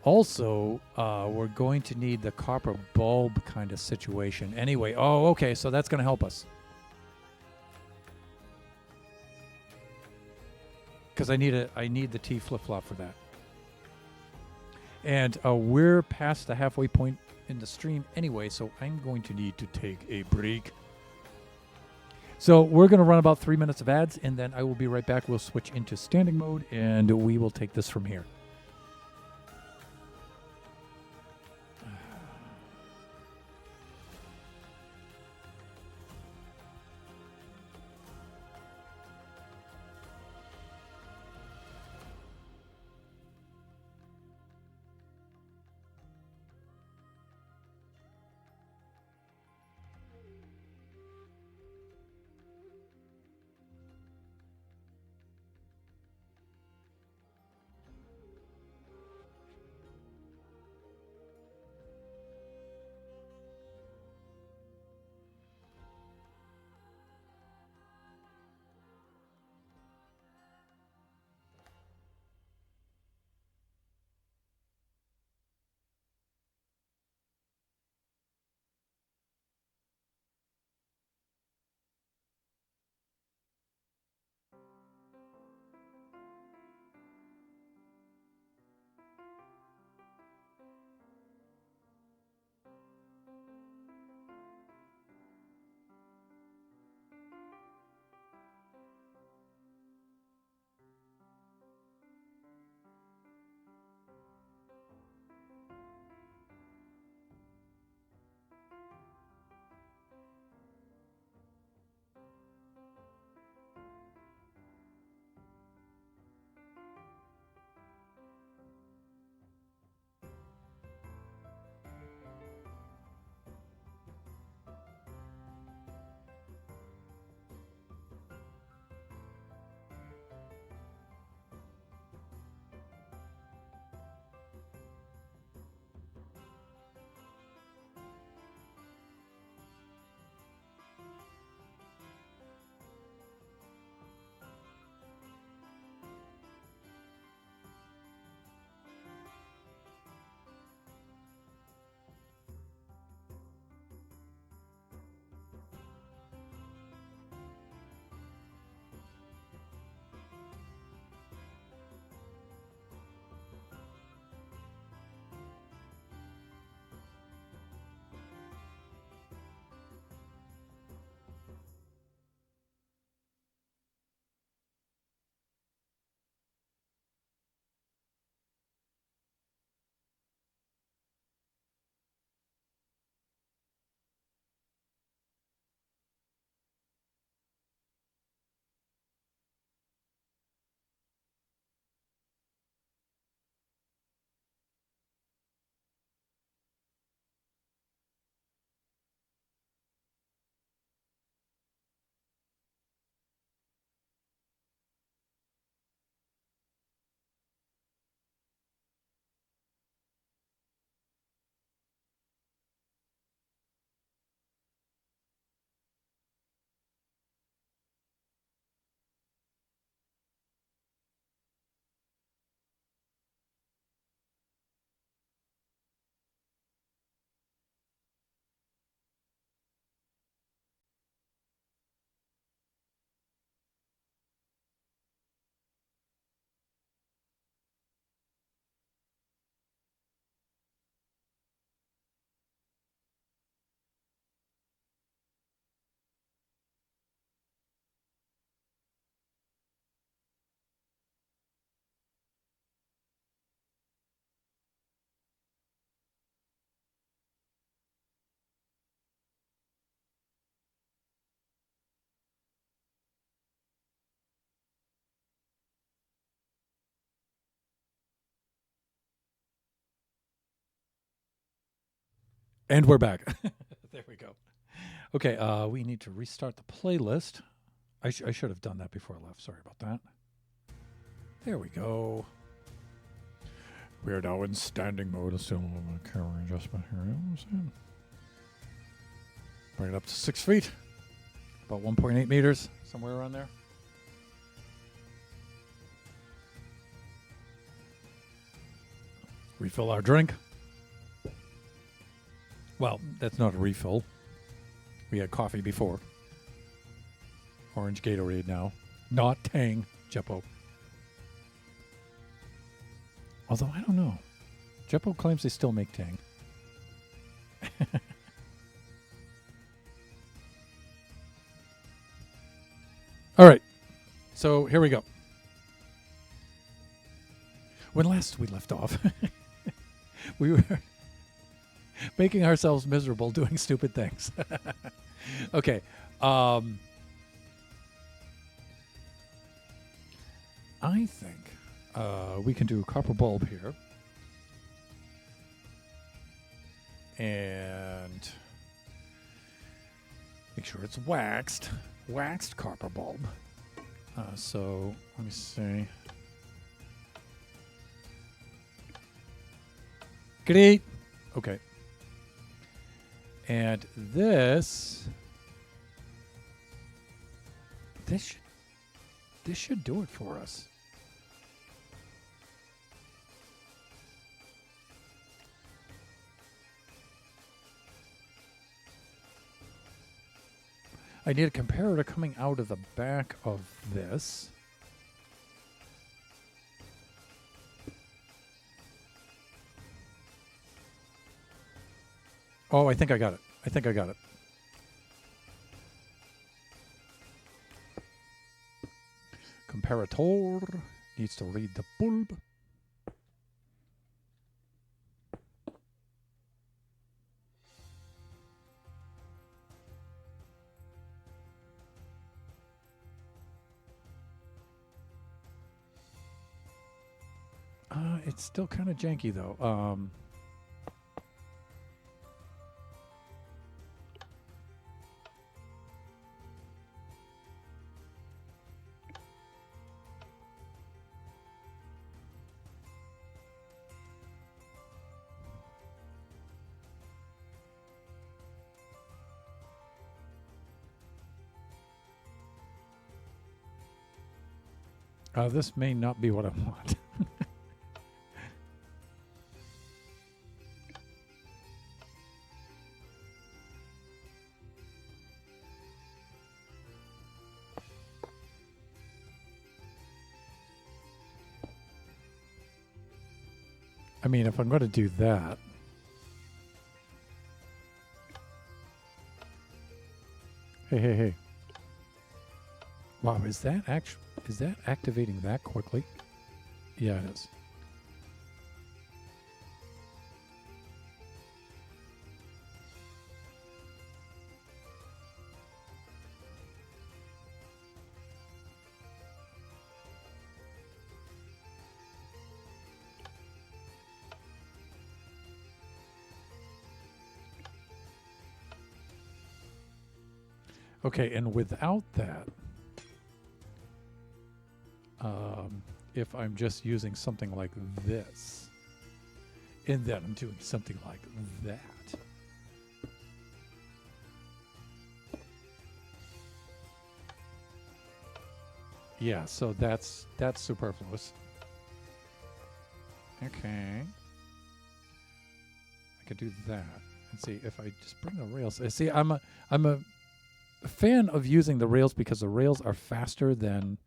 Also, we're going to need the copper bulb kind of situation. Anyway, okay, so that's going to help us. Because I need the T flip-flop for that. And we're past the halfway point in the stream anyway, so I'm going to need to take a break. So we're going to run about 3 minutes of ads, and then I will be right back. We'll switch into standing mode, and we will take this from here. And we're back. There we go. Okay, we need to restart the playlist. I should have done that before I left. Sorry about that. There we go. We are now in standing mode. Let's do a little bit of camera adjustment here. You know what I'm saying? Bring it up to 6 feet. About 1.8 meters, somewhere around there. Refill our drink. Well, that's not a refill. We had coffee before. Orange Gatorade now. Not Tang, Jeppo. Although, I don't know. Jeppo claims they still make Tang. All right. So, here we go. When last we left off, we were making ourselves miserable doing stupid things. Okay. I think we can do a copper bulb here. And make sure it's waxed. Waxed copper bulb. So, let me see. Great. Okay. And this should do it for us. I need a comparator coming out of the back of this. Oh, I think I got it. Comparator needs to read the bulb. It's still kind of janky, though. This may not be what I want. I mean, if I'm going to do that, hey. Wow, is that activating that quickly? Yeah, it is. Okay, and without that, if I'm just using something like this, and then I'm doing something like that, yeah, so that's superfluous. Okay, I could do that and see if I just bring the rails. See, I'm a fan of using the rails because the rails are faster than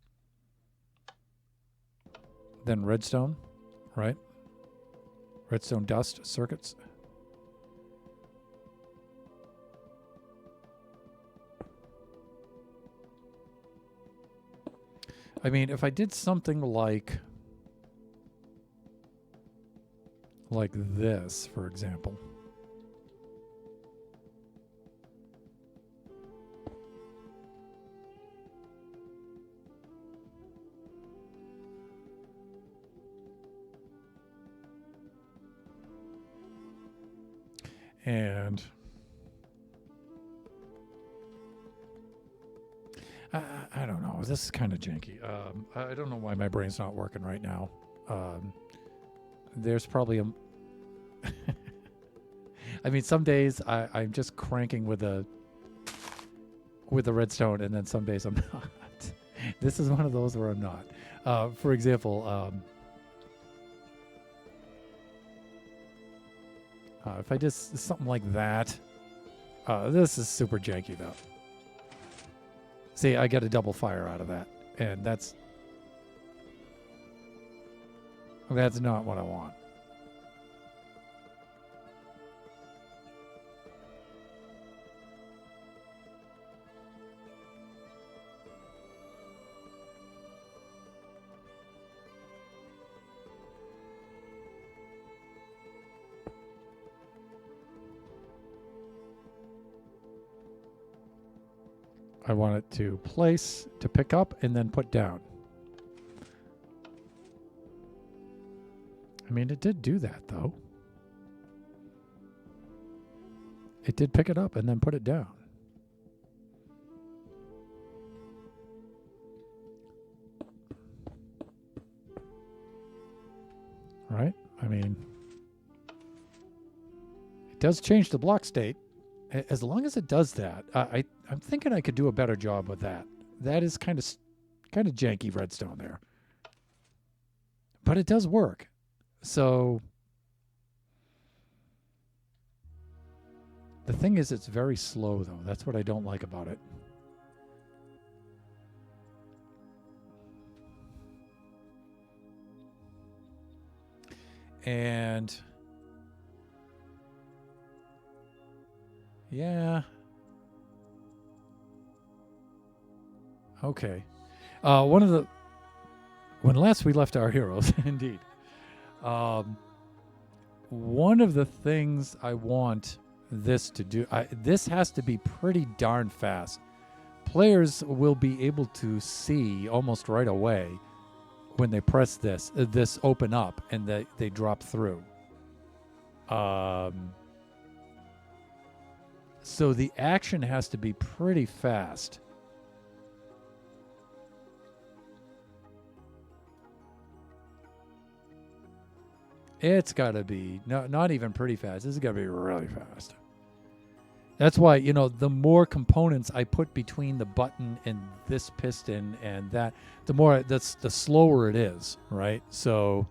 redstone, right? Redstone dust circuits. I mean, if I did something like this, for example. And I don't know. This is kind of janky. I don't know why my brain's not working right now. There's probably a... I mean, some days I'm just cranking with with the redstone, and then some days I'm not. This is one of those where I'm not. For example, if I did something like that, this is super janky though. See, I get a double fire out of that, and that's not what I want. I want it to place, to pick up, and then put down. I mean, it did do that, though. It did pick it up and then put it down. Right? I mean, it does change the block state. As long as it does that, I'm thinking I could do a better job with that. That is kind of janky redstone there. But it does work. So the thing is, it's very slow, though. That's what I don't like about it. And yeah. Okay. When last we left our heroes, indeed. One of the things I want this to do, this has to be pretty darn fast. Players will be able to see almost right away when they press this open up and they drop through. So the action has to be pretty fast. It's got to be not even pretty fast. This is got to be really fast. That's why, the more components I put between the button and this piston and that, the slower it is, right? So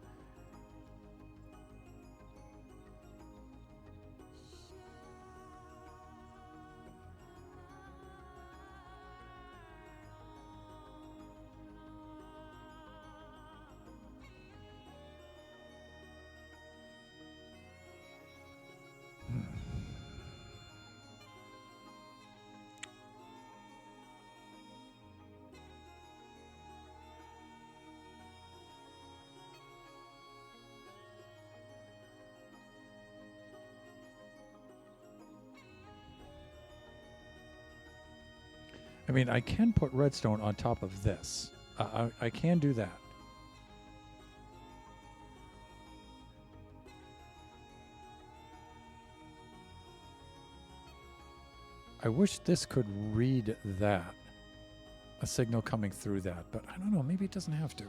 I mean, I can put redstone on top of this. I can do that. I wish this could read that. A signal coming through that. But I don't know. Maybe it doesn't have to.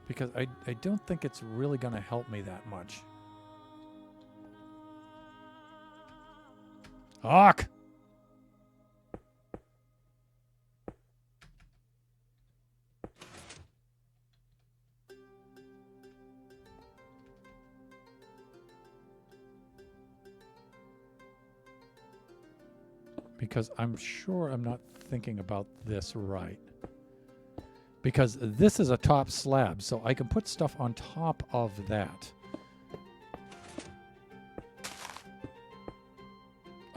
Because I don't think it's really going to help me that much. Hawk! Because I'm sure I'm not thinking about this right. Because this is a top slab, so I can put stuff on top of that.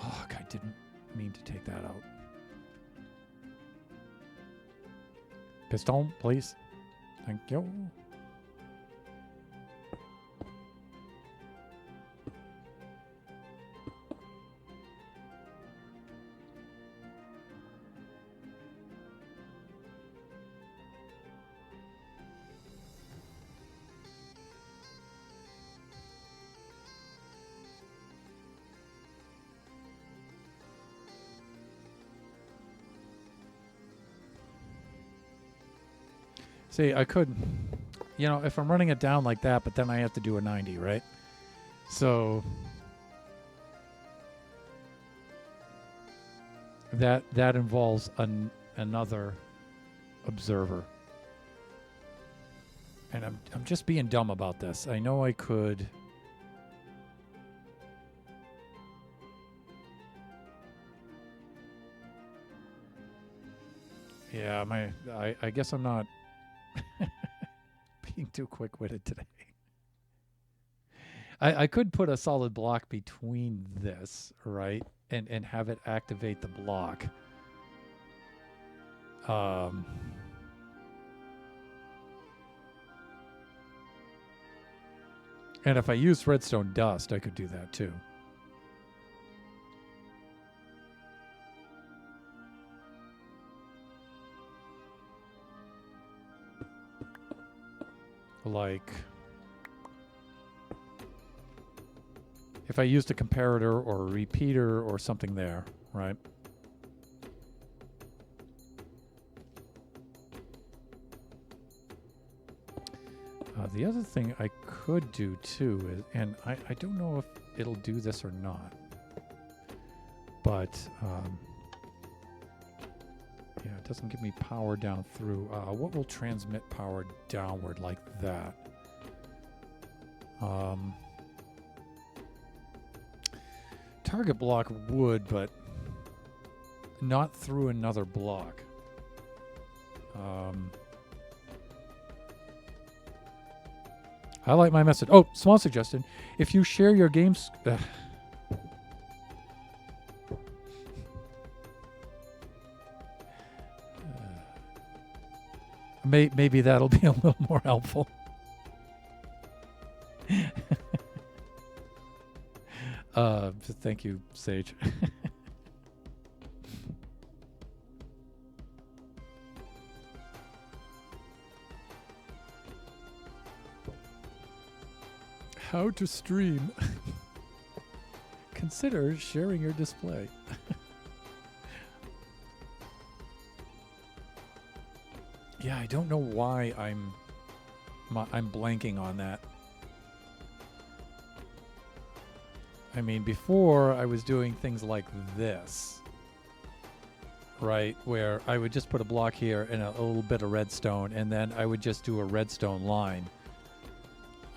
Oh, I didn't mean to take that out. Piston, please. Thank you. See, I could, if I'm running it down like that, but then I have to do a 90, right? So that involves another observer. And I'm just being dumb about this. I know I could. Yeah, I guess I'm not being too quick-witted today. I could put a solid block between this, right? And have it activate the block. And if I use redstone dust, I could do that too. Like, if I used a comparator or a repeater or something there, right? The other thing I could do too is, and I don't know if it'll do this or not, but yeah, it doesn't give me power down through. What will transmit power downward like that? Target block would, but not through another block. Highlight my message. Oh, small suggestion. If you share your games... maybe that'll be a little more helpful. Thank you, Sage. How to stream. Consider sharing your display. Yeah, I don't know why I'm blanking on that. I mean, before I was doing things like this, right, where I would just put a block here and a little bit of redstone, and then I would just do a redstone line.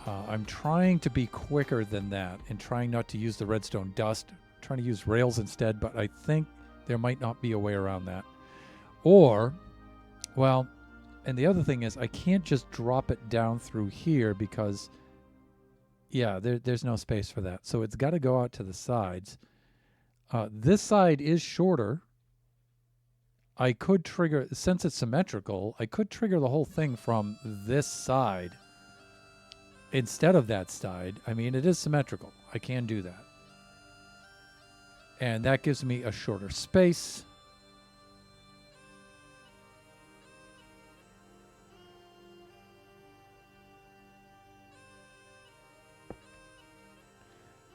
I'm trying to be quicker than that and trying not to use the redstone dust, trying to use rails instead, but I think there might not be a way around that. Or, well, and the other thing is I can't just drop it down through here because, yeah, there's no space for that. So it's got to go out to the sides. This side is shorter. I could trigger, since it's symmetrical, I could trigger the whole thing from this side instead of that side. I mean, it is symmetrical. I can do that. And that gives me a shorter space.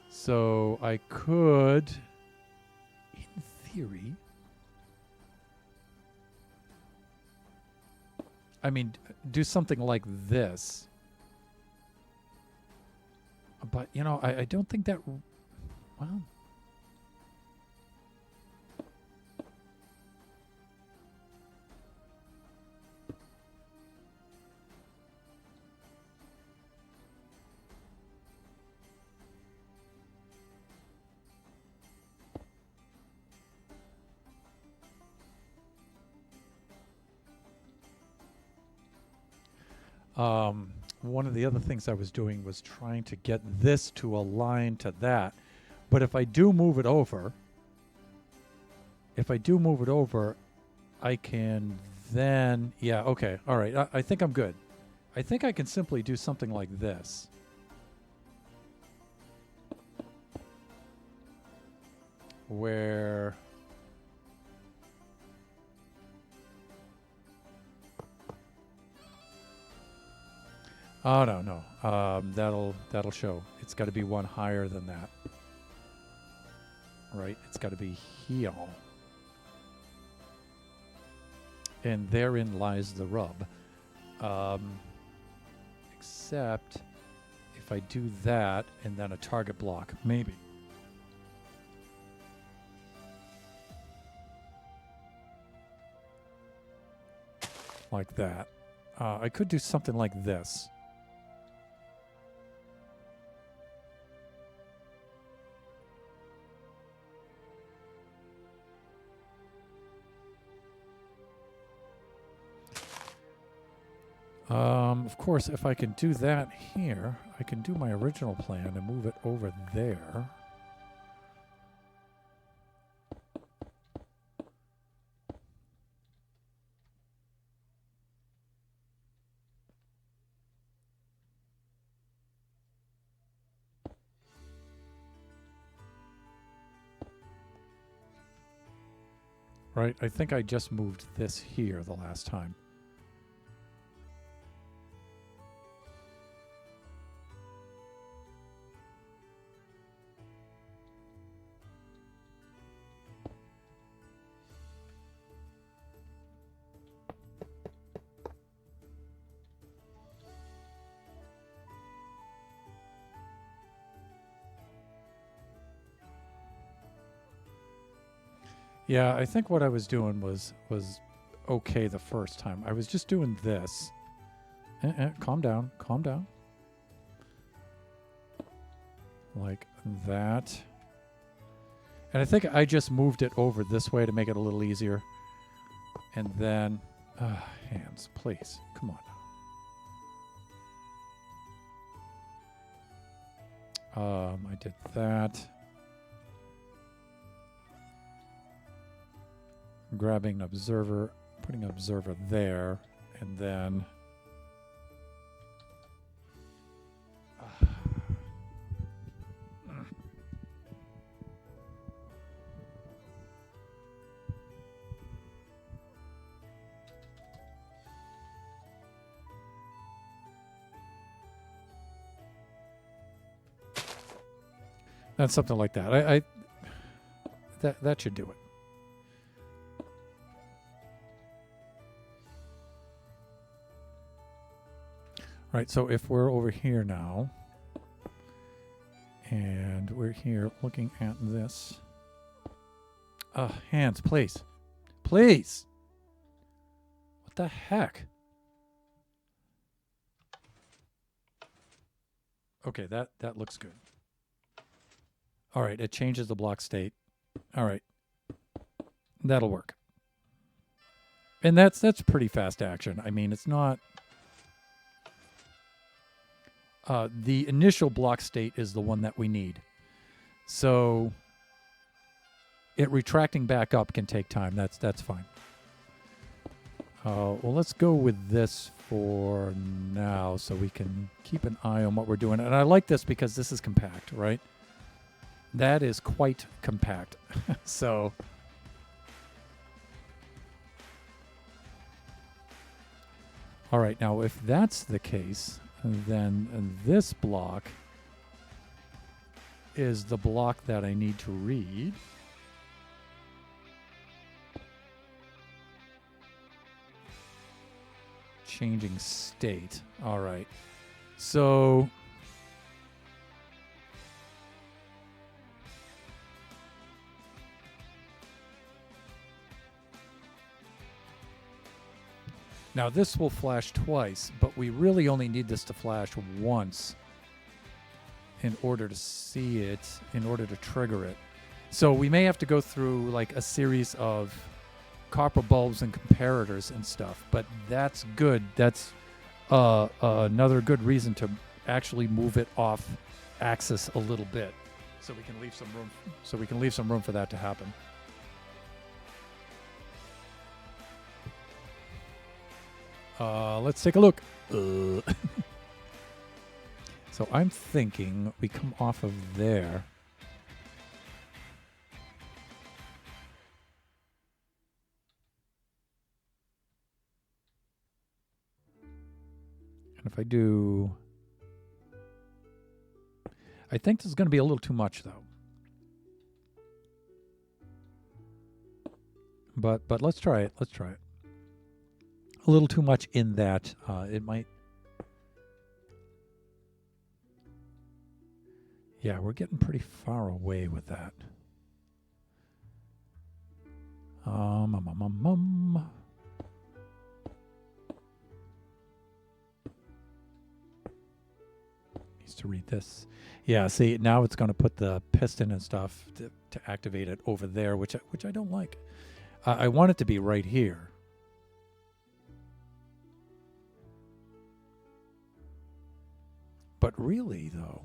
So I could, in theory, I mean, do something like this. But, you know, I don't think that, well. One of the other things I was doing was trying to get this to align to that. But if I do move it over, I can then, yeah, okay, all right. I think I'm good. I think I can simply do something like this. Where... Oh, no. That'll show. It's got to be one higher than that. Right? It's got to be here. And therein lies the rub. Except if I do that and then a target block, maybe. Like that. I could do something like this. Of course, if I can do that here, I can do my original plan and move it over there. Right, I think I just moved this here the last time. Yeah, I think what I was doing was okay the first time. I was just doing this. Calm down, calm down. Like that. And I think I just moved it over this way to make it a little easier. And then, hands, please, come on now. I did that. Grabbing an observer, putting an observer there, and then that's something like that. That should do it. Right, so if we're over here now, and we're here looking at this. Hands, please. Please! What the heck? Okay, that looks good. All right, it changes the block state. All right. That'll work. And that's pretty fast action. I mean, it's not... the initial block state is the one that we need. So it retracting back up can take time. That's fine. Well, let's go with this for now so we can keep an eye on what we're doing. And I like this because this is compact, right? That is quite compact. So... all right, now if that's the case... then this block is the block that I need to read. Changing state. All right. So now this will flash twice, but we really only need this to flash once in order to see it, in order to trigger it. So we may have to go through like a series of copper bulbs and comparators and stuff, but that's good. That's another good reason to actually move it off axis a little bit, so we can leave some room. So we can leave some room for that to happen. Let's take a look. So I'm thinking we come off of there. And if I do... I think this is going to be a little too much, though. But let's try it. Let's try it. a little too much in that it might. Yeah, we're getting pretty far away with that. Needs to read this. Yeah, see, now it's going to put the piston and stuff to activate it over there, which I don't like. I want it to be right here. But really, though...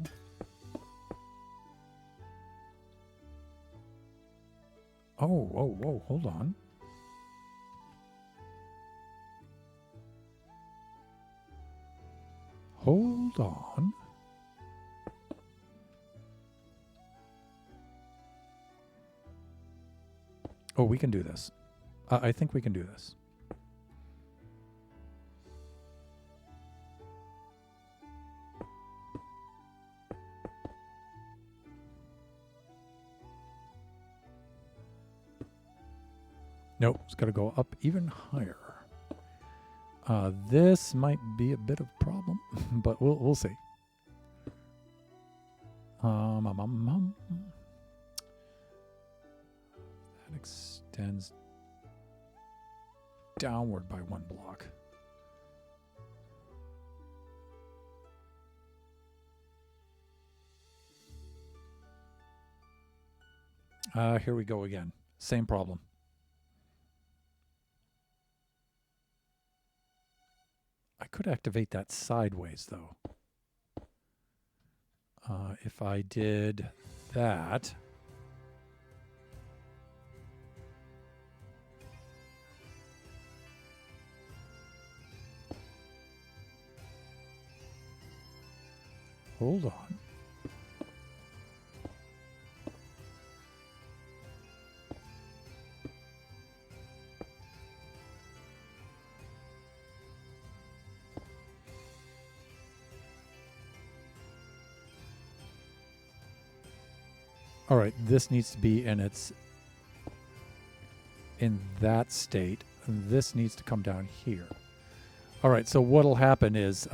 Oh, hold on. Hold on. Oh, we can do this. I think we can do this. Nope, it's got to go up even higher. This might be a bit of a problem, but we'll see. That extends downward by 1 block. Here we go again. Same problem. I could activate that sideways, though. If I did that... Hold on. All right, this needs to be in that state. This needs to come down here. All right, so what'll happen is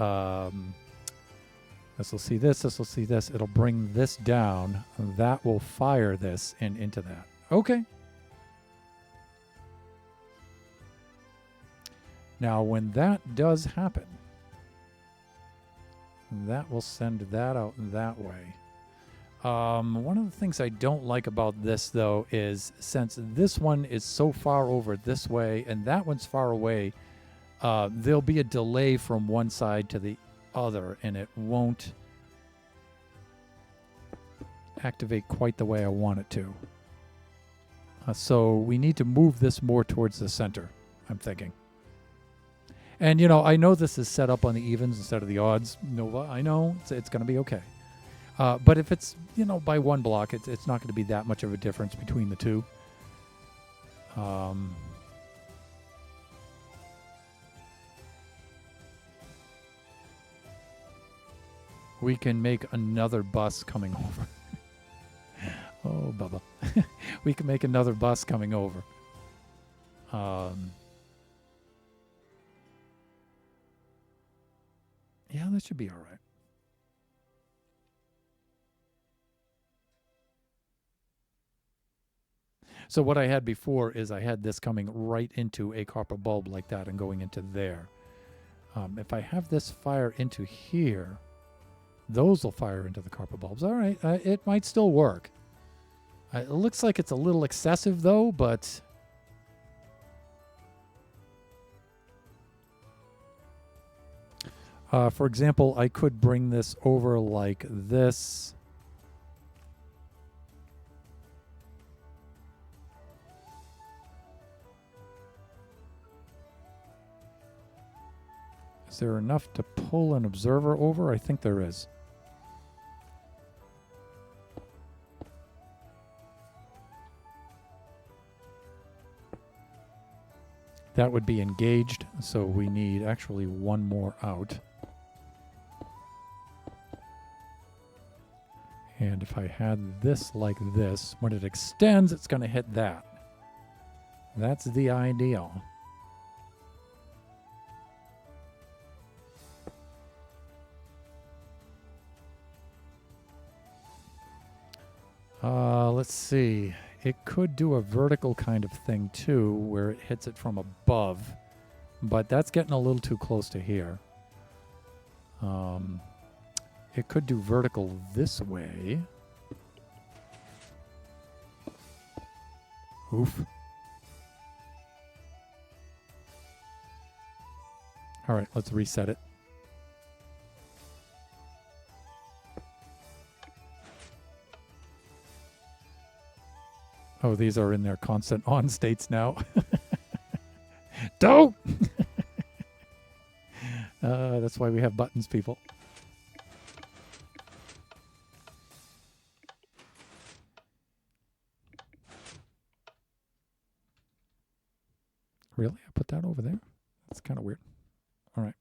this will see this, this will see this. It'll bring this down. That will fire this and into that. Okay. Now, when that does happen, that will send that out that way. One of the things I don't like about this, though, is since this one is so far over this way and that one's far away, there'll be a delay from one side to the other, and it won't activate quite the way I want it to. So we need to move this more towards the center, I'm thinking. And, you know, I know this is set up on the evens instead of the odds, Nova. I know it's going to be okay. But if it's, you know, by 1 block, it's not going to be that much of a difference between the two. We can make another bus coming over. Oh, Bubba. We can make another bus coming over. Yeah, that should be all right. So what I had before is I had this coming right into a copper bulb like that and going into there. If I have this fire into here, those will fire into the copper bulbs. All right, it might still work. It looks like it's a little excessive, though, but... for example, I could bring this over like this. Is there enough to pull an observer over? I think there is. That would be engaged, so we need actually one more out. And if I had this like this, when it extends, it's going to hit that. That's the ideal. Let's see. It could do a vertical kind of thing too, where it hits it from above, but that's getting a little too close to here. It could do vertical this way. Oof. All right, let's reset it. Oh, these are in their constant on states now. Don't! That's why we have buttons, people. Really? I put that over there? That's kind of weird. All right.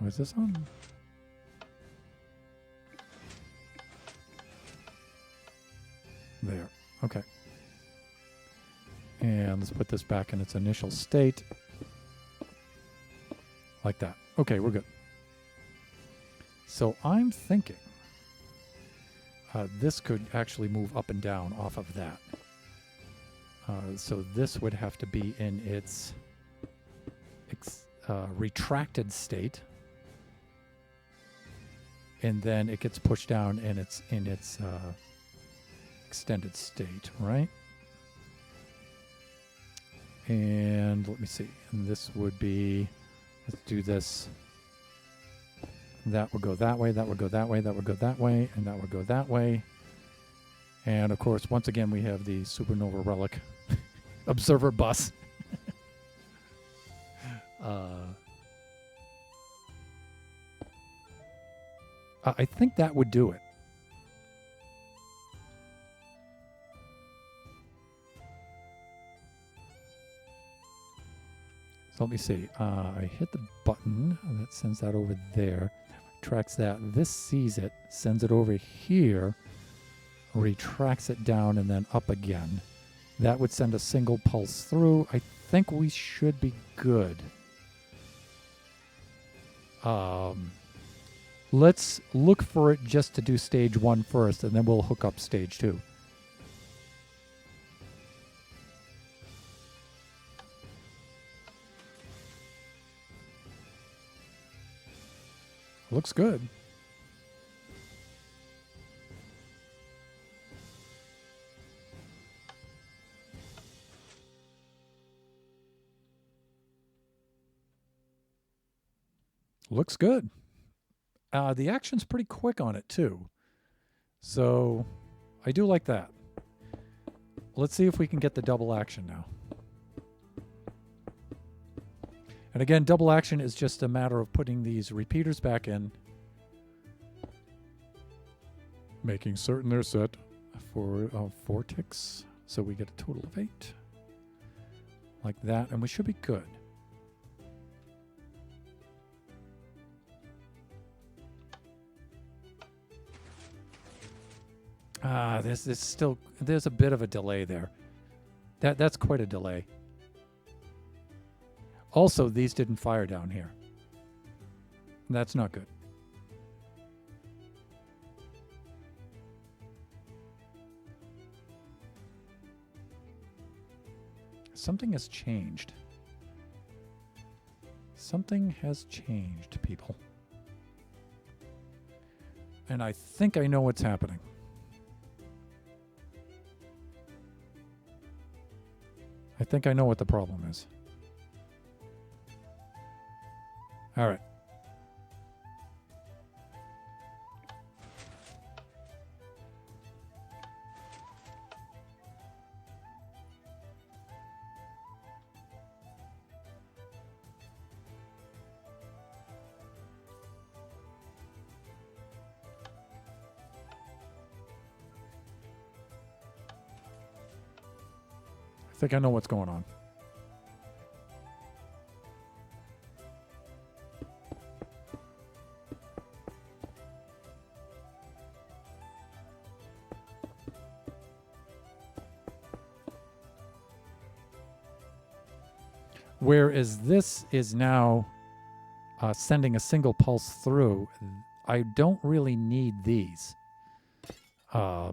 Oh, is this on? There. Okay. And let's put this back in its initial state. Like that. Okay, we're good. So I'm thinking this could actually move up and down off of that. So this would have to be in its retracted state. And then it gets pushed down in its extended state, right? And let me see. And this would be, let's do this. That would go that way, that would go that way, that would go that way, and that would go that way. And of course, once again, we have the Supernova Relic observer bus. I think that would do it. So let me see. I hit the button. That sends that over there. Tracks that. This sees it, sends it over here, retracts it down, and then up again. That would send a single pulse through. I think we should be good. Let's look for it just to do stage 1 first, and then we'll hook up stage 2. Looks good. Looks good. The action's pretty quick on it, too. So, I do like that. Let's see if we can get the double action now. And again, double action is just a matter of putting these repeaters back in, making certain they're set for 4 ticks. So we get a total of 8. Like that, and we should be good. This still, there's a bit of a delay there. That's quite a delay. Also, these didn't fire down here. That's not good. Something has changed. Something has changed, people. And I think I know what's happening. I think I know what the problem is. All right. I think I know what's going on. Whereas this is now sending a single pulse through, I don't really need these. I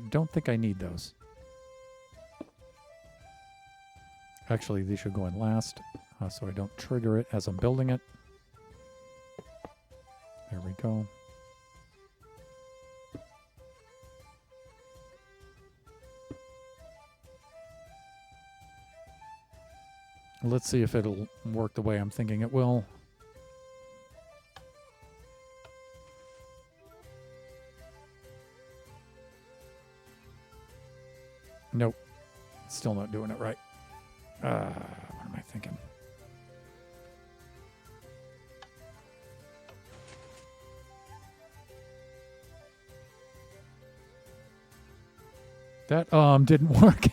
don't think I need those. Actually, these should go in last, so I don't trigger it as I'm building it. There we go. Let's see if it'll work the way I'm thinking it will. Nope. Still not doing it right. What am I thinking? That didn't work.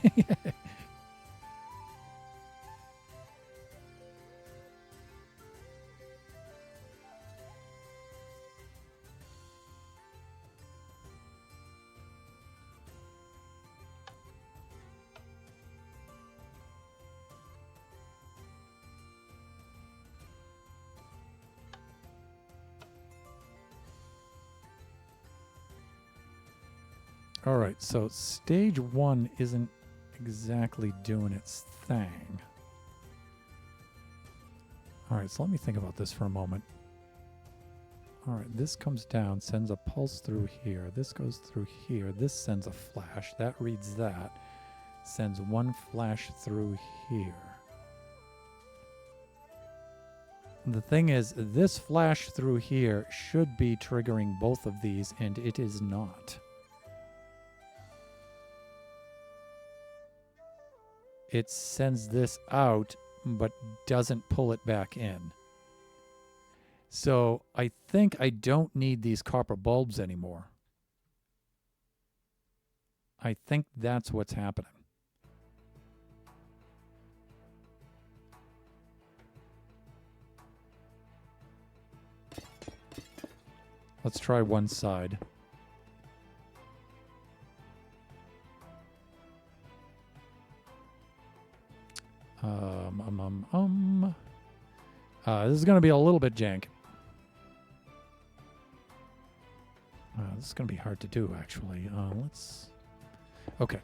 All right, so stage 1 isn't exactly doing its thing. All right, so let me think about this for a moment. All right, this comes down, sends a pulse through here. This goes through here. This sends a flash. That reads that. Sends one flash through here. The thing is, this flash through here should be triggering both of these, and it is not. It sends this out, but doesn't pull it back in. So I think I don't need these copper bulbs anymore. I think that's what's happening. Let's try one side. This is going to be a little bit jank. This is going to be hard to do, actually. Okay.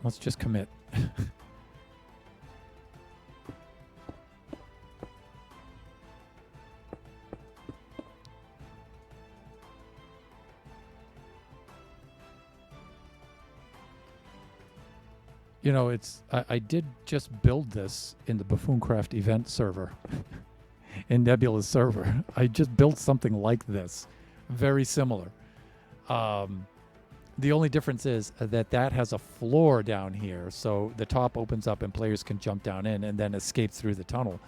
Let's just commit. You know, I did just build this in the Buffooncraft event server, in Nebula's server. I just built something like this, very similar. The only difference is that has a floor down here, so the top opens up and players can jump down in and then escape through the tunnel.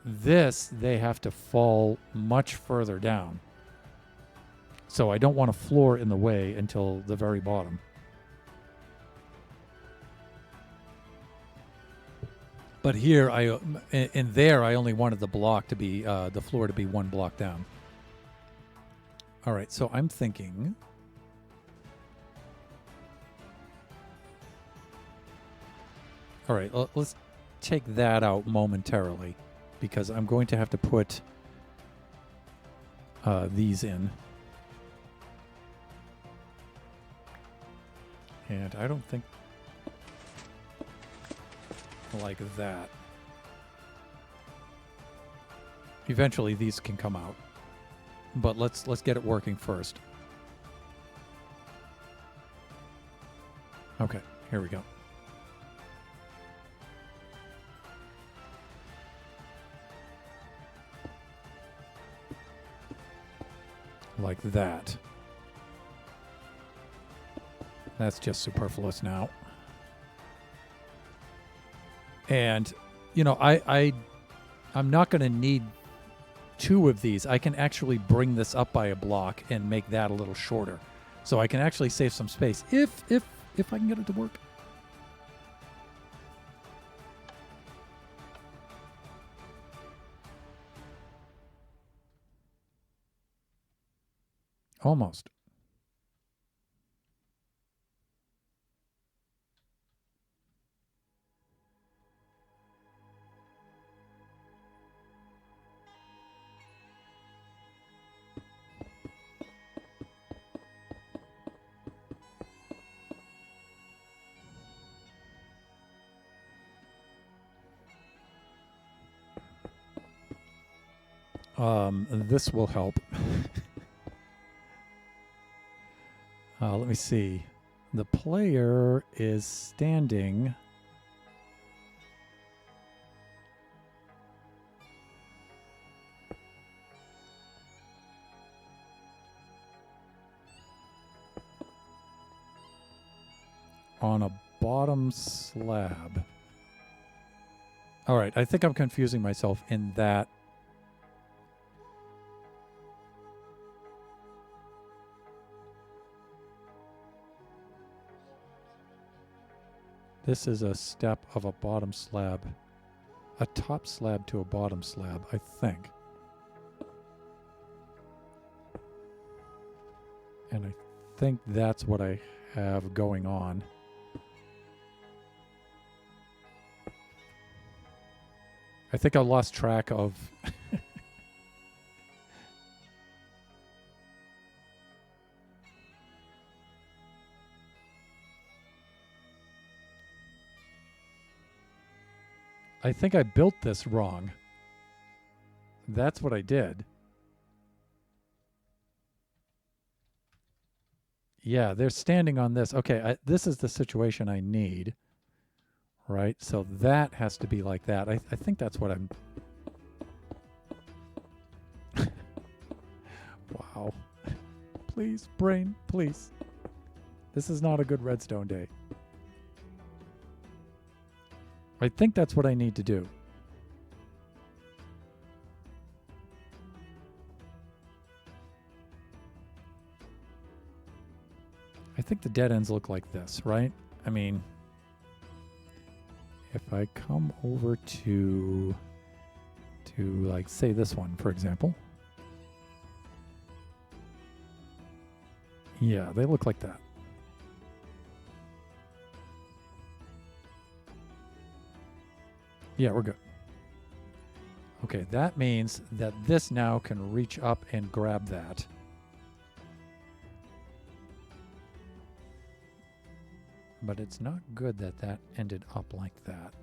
This, they have to fall much further down. So I don't want a floor in the way until the very bottom. But here, in there, I only wanted the block to be, the floor to be one block down. All right, so I'm thinking... All right, let's take that out momentarily, because I'm going to have to put these in. And I don't think like that. Eventually these can come out. But let's get it working first. Okay, here we go. Like that. That's just superfluous now. And, you know, I'm not going to need two of these. I can actually bring this up by a block and make that a little shorter. So I can actually save some space if I can get it to work. Almost. This will help. Let me see. The player is standing on a bottom slab. All right, I think I'm confusing myself in that. This is a step of a bottom slab. A top slab to a bottom slab, I think. And I think that's what I have going on. I think I lost track of... I think I built this wrong. That's what I did. Yeah, they're standing on this. Okay, this is the situation I need. Right? So that has to be like that. I think that's what I'm... Wow. Please, brain, please. This is not a good redstone day. I think that's what I need to do. I think the dead ends look like this, right? I mean... If I come over to like, say this one, for example. Yeah, they look like that. Yeah, we're good. Okay, that means that this now can reach up and grab that. But it's not good that that ended up like that.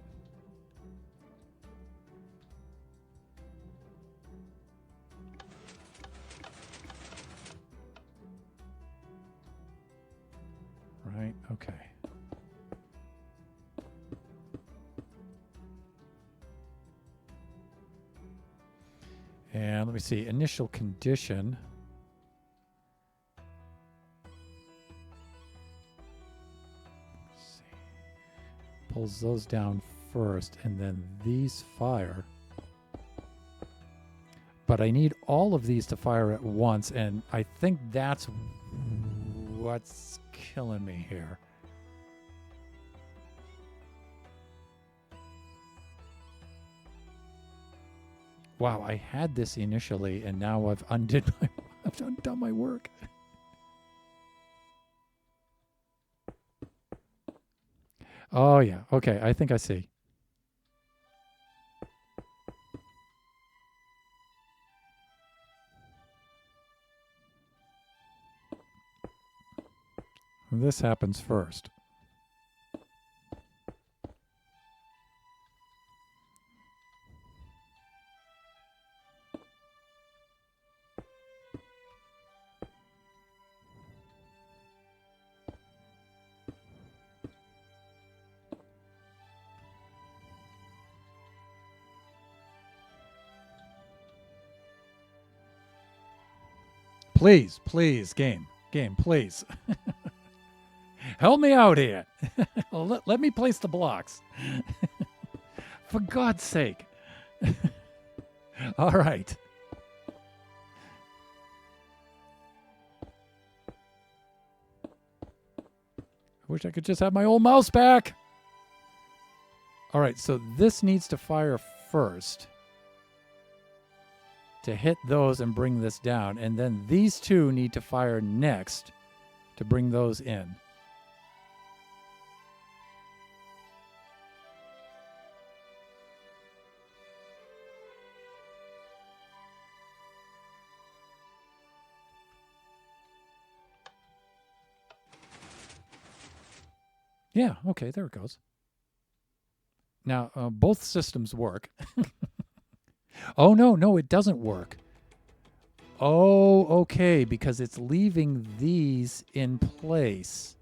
Right, okay. And let me see, initial condition. Pulls those down first, and then these fire. But I need all of these to fire at once, and I think that's what's killing me here. Wow, I had this initially, and now I've undone my work. Oh, yeah. Okay, I think I see. This happens first. Please, please, game, please. Help me out here. Let me place the blocks. For God's sake. All right. I wish I could just have my old mouse back. All right, so this needs to fire first to hit those and bring this down. And then these two need to fire next to bring those in. Yeah, okay, there it goes. Now, both systems work. Oh, no, it doesn't work. Oh, okay, because it's leaving these in place.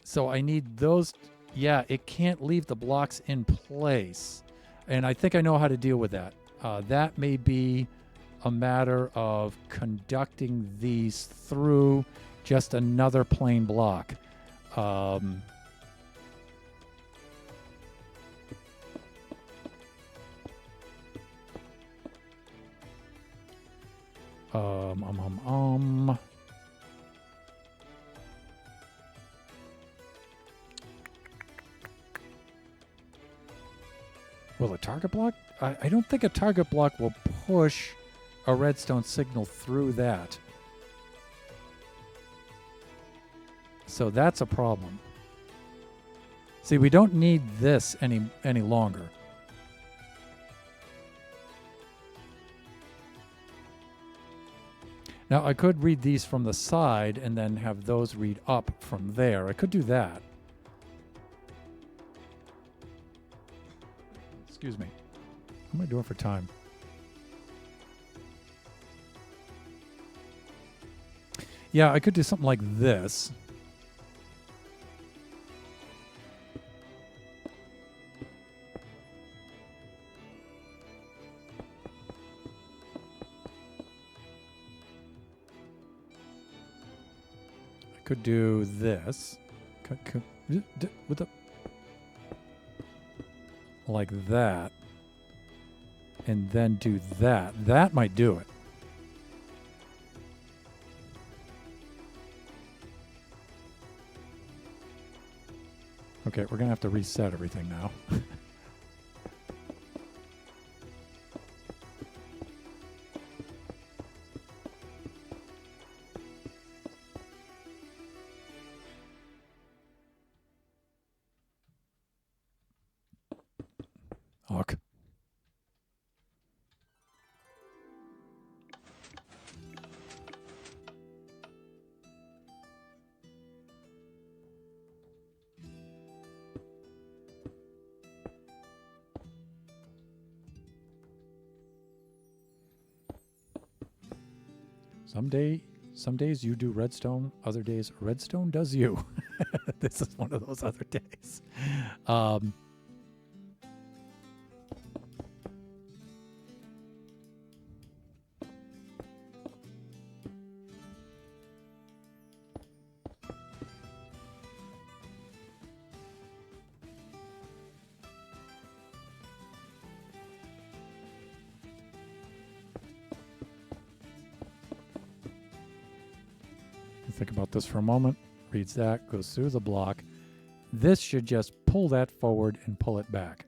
So I need those. Yeah, it can't leave the blocks in place. And I think I know how to deal with that. That may be a matter of conducting these through just another plain block. Um, um, um, um, um. Will a target block? I don't think a target block will push a redstone signal through that. So that's a problem. See, we don't need this any longer. Now, I could read these from the side and then have those read up from there. I could do that. Excuse me. What am I doing for time? Yeah, I could do something like this. I could do this. With the like that. And then do that. That might do it. Okay, we're going to have to reset everything now. Hawk. Some days you do redstone, other days redstone does you. This is one of those other days. Think about this for a moment. Reads that, goes through the block. This should just pull that forward and pull it back.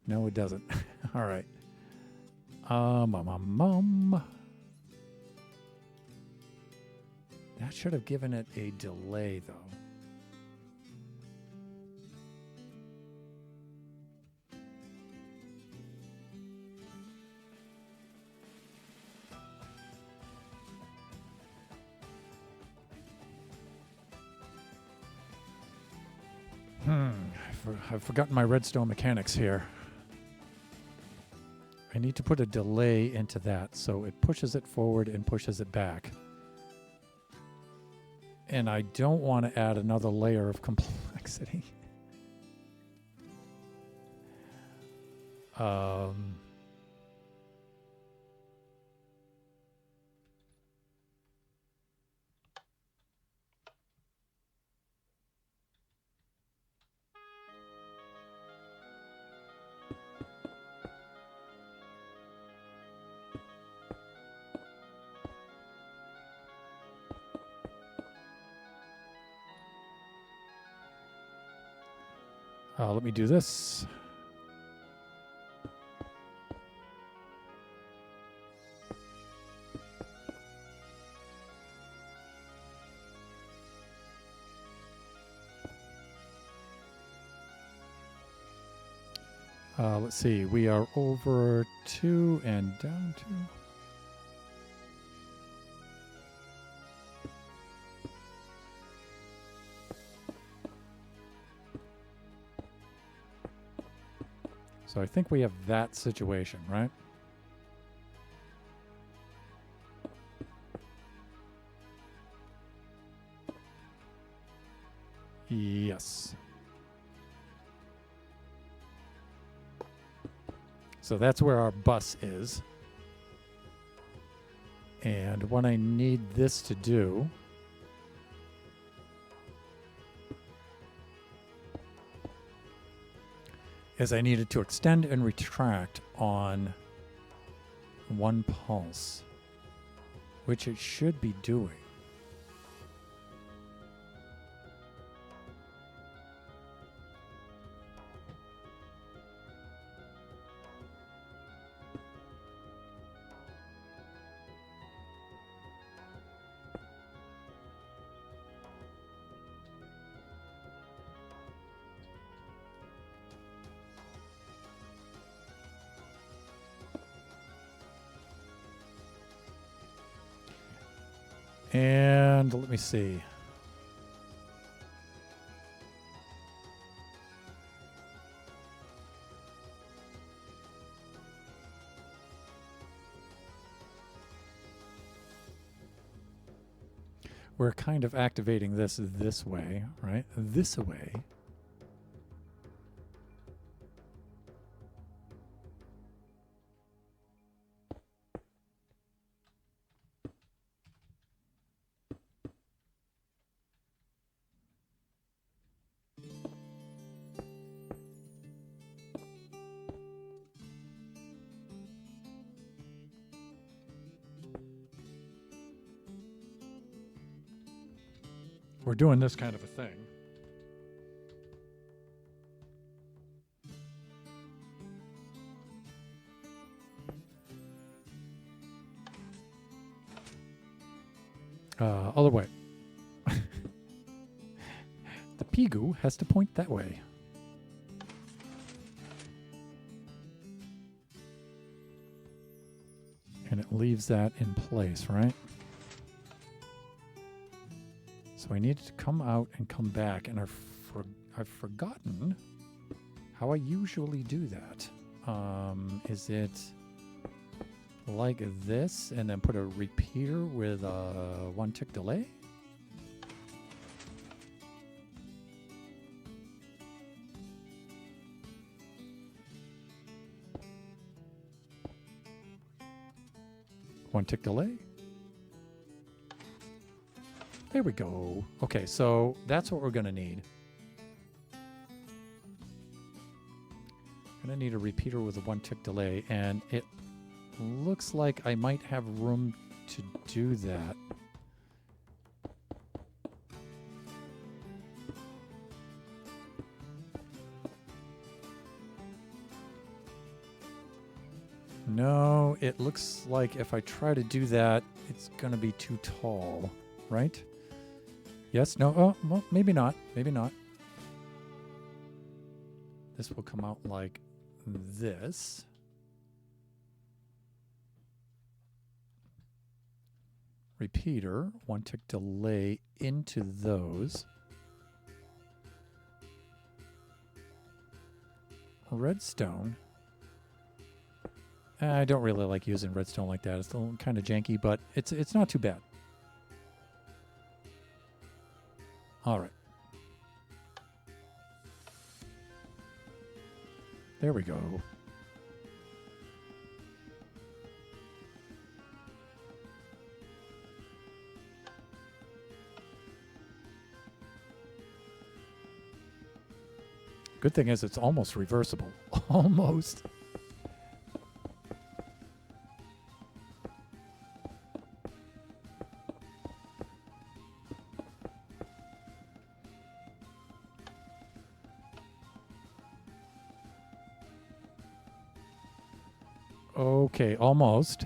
No, it doesn't. All right. That should have given it a delay, though. I've forgotten my redstone mechanics here. I need to put a delay into that so it pushes it forward and pushes it back. And I don't want to add another layer of complexity. Let me do this. Let's see. We are over 2 and down 2. So I think we have that situation, right? Yes. So that's where our bus is. And what I need this to do is I needed to extend and retract on one pulse, which it should be doing. And let me see. We're kind of activating this way, right? This way. We're doing this kind of a thing. Other way. The Pigu has to point that way. And it leaves that in place, right? So I needed to come out and come back, and I've forgotten how I usually do that. Is it like this, and then put a repeater with a 1 tick delay? One tick delay. There we go. Okay, so that's what we're going to need. Going to need a repeater with a 1 tick delay, and it looks like I might have room to do that. No, it looks like if I try to do that, it's going to be too tall, right? Yes, no, oh, well, maybe not, maybe not. This will come out like this. Repeater, 1 tick delay into those. Redstone. I don't really like using redstone like that. It's a little kind of janky, but it's not too bad. All right. There we go. Good thing is it's almost reversible. Almost. Okay, almost.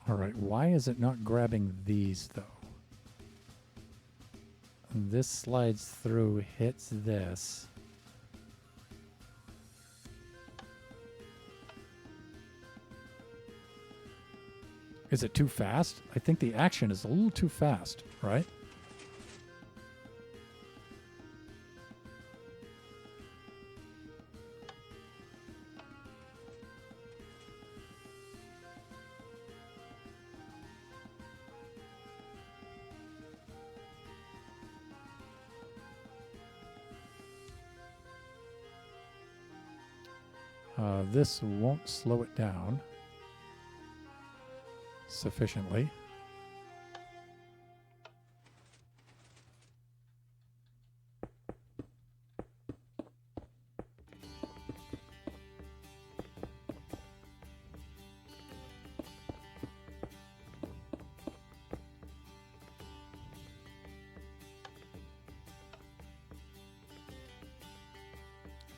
All right, why is it not grabbing these, though? This slides through, hits this. Is it too fast? I think the action is a little too fast, right? This won't slow it down sufficiently.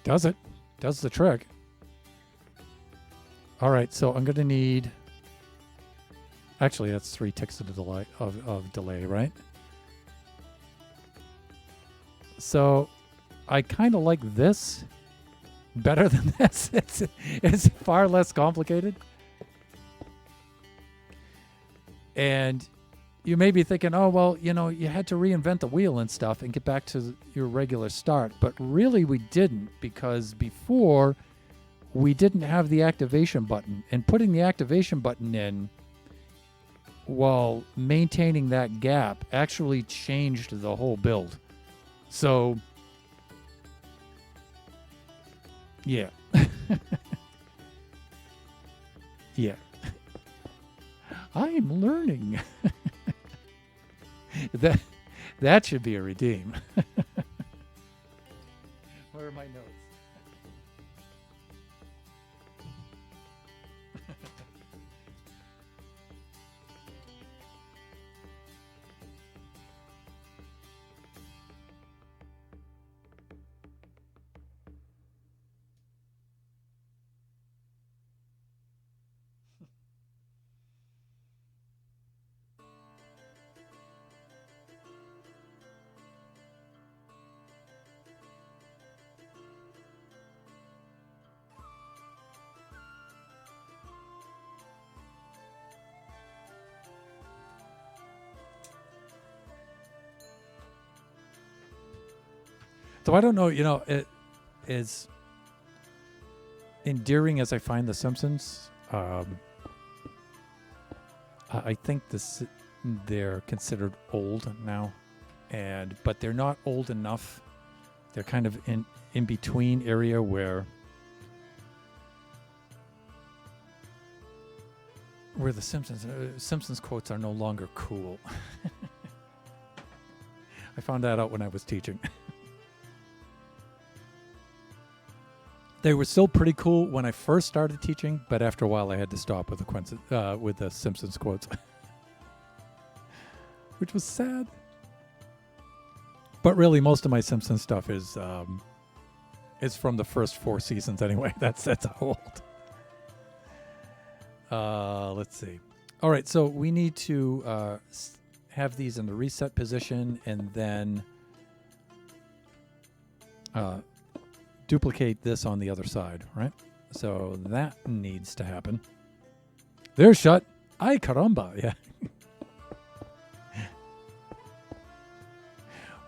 Does it? Does the trick. All right, so I'm going to need... Actually, that's 3 ticks of delay, right? So I kind of like this better than this. It's far less complicated. And you may be thinking, oh, well, you know, you had to reinvent the wheel and stuff and get back to your regular start. But really we didn't, because before we didn't have the activation button. And putting the activation button in while maintaining that gap actually changed the whole build. So, yeah. Yeah. I'm learning. That should be a redeem. Where are my notes? So I don't know, you know, it is endearing as I find The Simpsons. I think they're considered old now, but they're not old enough. They're kind of in between area where the Simpsons quotes are no longer cool. I found that out when I was teaching. They were still pretty cool when I first started teaching, but after a while I had to stop with the Simpsons quotes, which was sad. But really, most of my Simpsons stuff is from the first 4 seasons anyway. That's how old. Let's see. All right, so we need to have these in the reset position and then duplicate this on the other side, right? So that needs to happen. They're shut. Ay caramba, yeah.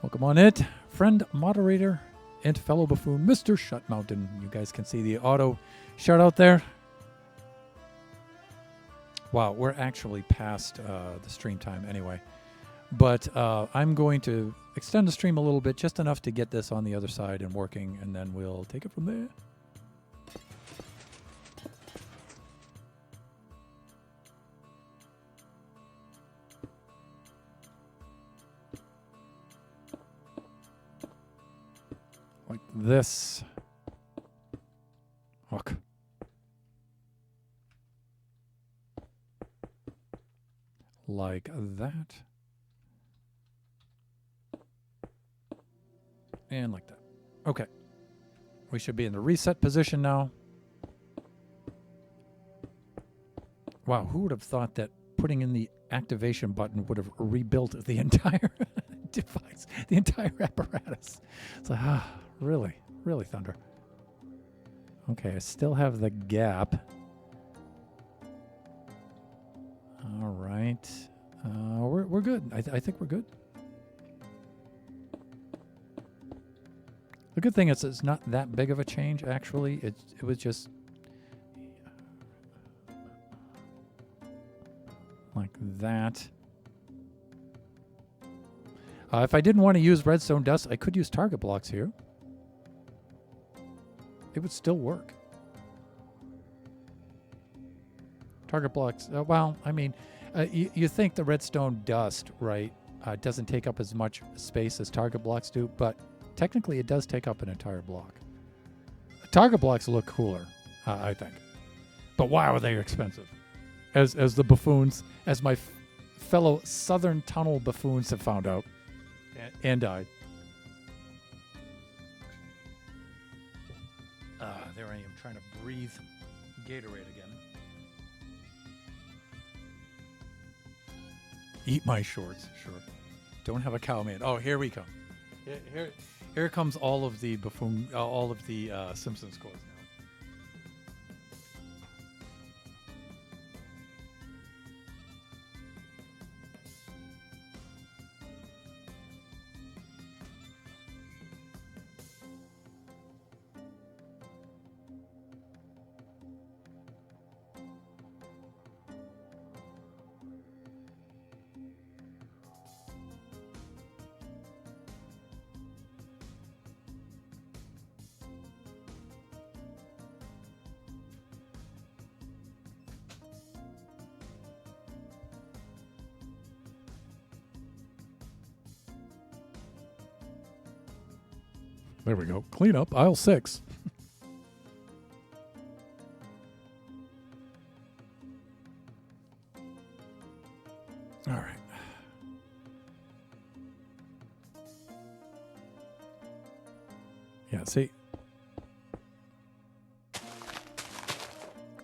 Welcome on it, friend, moderator, and fellow buffoon, Mr. Shut Mountain. You guys can see the auto shout out there. Wow, we're actually past the stream time anyway. But I'm going to extend the stream a little bit, just enough to get this on the other side and working, and then we'll take it from there. Like this. Look. Like that. And like that. Okay. We should be in the reset position now. Wow, who would have thought that putting in the activation button would have rebuilt the entire device, the entire apparatus? It's like, really? Really, Thunder? Okay, I still have the gap. All right. We're good. I think we're good. The good thing is it's not that big of a change, actually. It was just like that. If I didn't want to use redstone dust, I could use target blocks here. It would still work. Target blocks, well, I mean, you think the redstone dust, right, doesn't take up as much space as target blocks do, but technically it does take up an entire block. Target blocks look cooler, I think. But wow, are they expensive. As the buffoons, as my fellow Southern Tunnel buffoons have found out. And died. There I am trying to breathe Gatorade again. Eat my shorts, sure. Don't have a cow man. Oh, here we come. Here comes all of the buffoon, all of the Simpsons scores now. There we go. Clean up, aisle 6. All right. Yeah, see.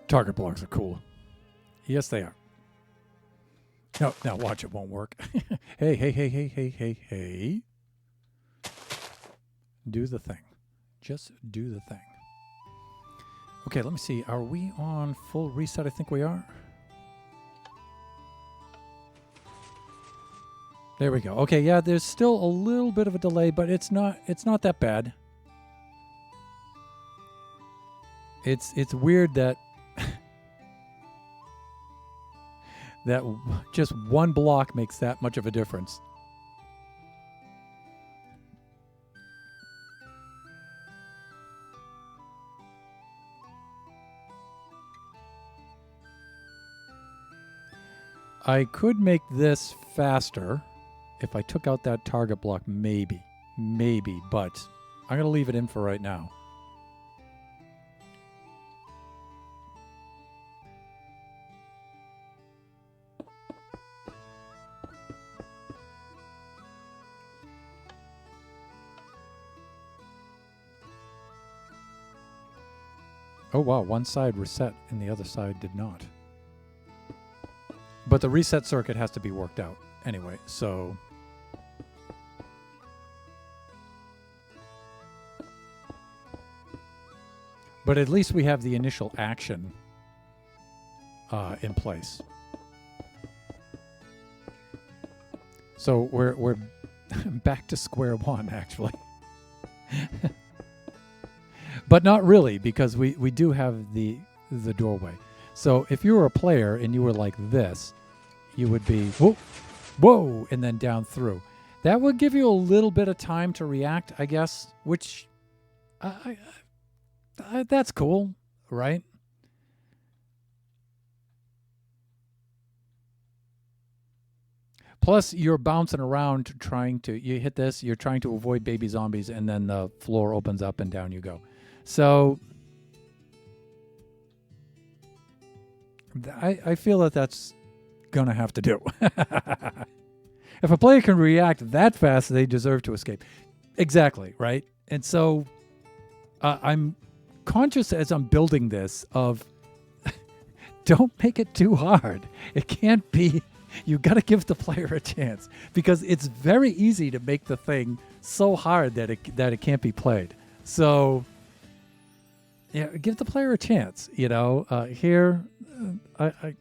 Target blocks are cool. Yes, they are. No, now watch, it won't work. Hey. Do the thing. Just do the thing. Okay, let me see. Are we on full reset? I think we are. There we go. Okay, yeah, there's still a little bit of a delay, but it's not that bad. It's weird that that just one block makes that much of a difference. I could make this faster if I took out that target block, maybe, but I'm going to leave it in for right now. Oh wow, one side reset and the other side did not. But the reset circuit has to be worked out anyway, so... But at least we have the initial action in place. So we're back to square one, actually. But not really, because we do have the doorway. So if you were a player and you were like this, you would be, whoa, and then down through. That would give you a little bit of time to react, I guess, which that's cool, right? Plus, you're bouncing around you hit this, you're trying to avoid baby zombies, and then the floor opens up and down you go. So... I feel that that's going to have to do. If a player can react that fast, they deserve to escape. Exactly, right? And so I'm conscious as I'm building this of don't make it too hard. It can't be, you got to give the player a chance, because it's very easy to make the thing so hard that it can't be played. So yeah, give the player a chance, you know. Here, I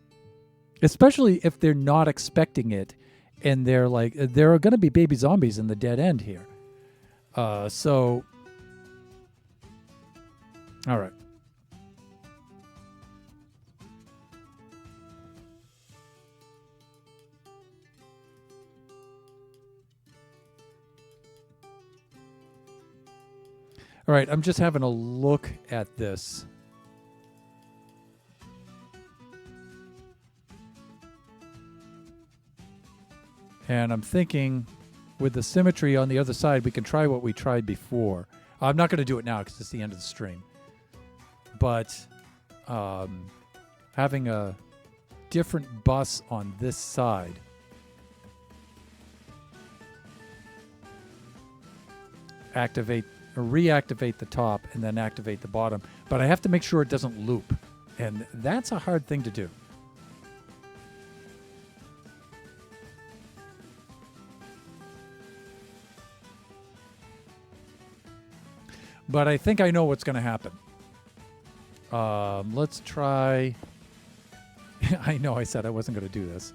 especially if they're not expecting it, and they're like, there are going to be baby zombies in the dead end here. So, all right. All right, I'm just having a look at this. And I'm thinking with the symmetry on the other side, we can try what we tried before. I'm not going to do it now because it's the end of the stream. But having a different bus on this side reactivate the top and then activate the bottom. But I have to make sure it doesn't loop. And that's a hard thing to do. But I think I know what's going to happen. Let's try... I know I said I wasn't going to do this.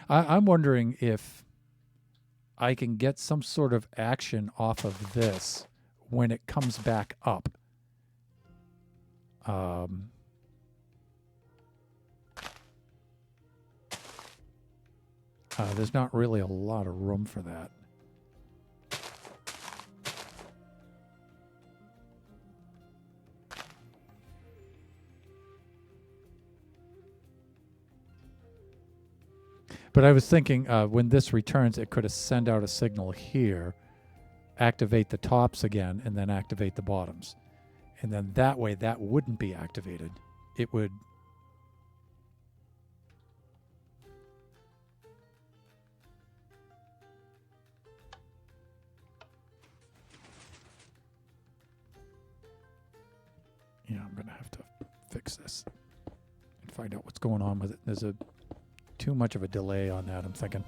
I'm wondering if I can get some sort of action off of this when it comes back up. There's not really a lot of room for that. But I was thinking when this returns, it could send out a signal here, activate the tops again, and then activate the bottoms. And then that way, that wouldn't be activated. It would... Yeah, I'm going to have to fix this and find out what's going on with it. There's too much of a delay on that, I'm thinking.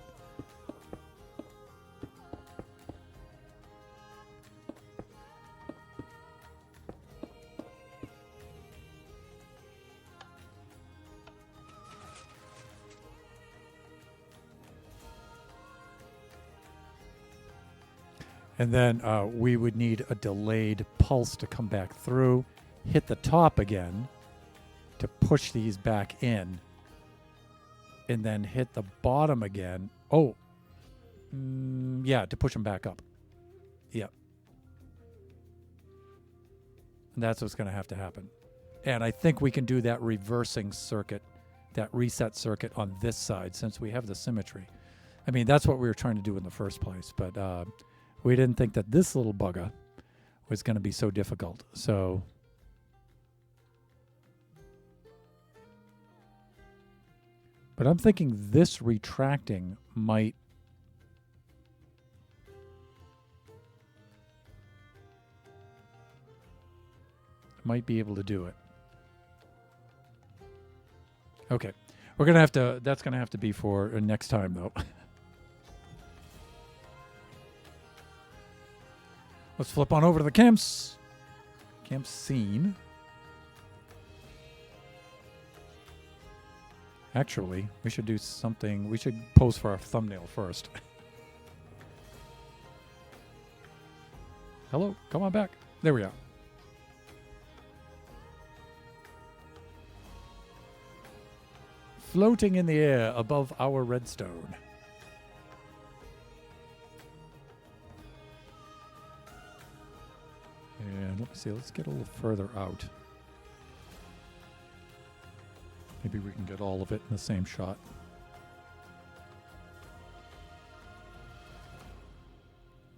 And then we would need a delayed pulse to come back through, hit the top again to push these back in, and then hit the bottom again. Oh, yeah, to push them back up. Yep. And that's what's going to have to happen. And I think we can do that reversing circuit, that reset circuit on this side since we have the symmetry. I mean, that's what we were trying to do in the first place, but we didn't think that this little bugger was going to be so difficult. So... But I'm thinking this retracting might be able to do it. Okay. We're going to have to... That's going to have to be for next time, though. Let's flip on over to the camps. Camp scene. Actually, we should do something. We should pose for our thumbnail first. Hello, come on back. There we are. Floating in the air above our redstone. And let me see, let's get a little further out. Maybe we can get all of it in the same shot.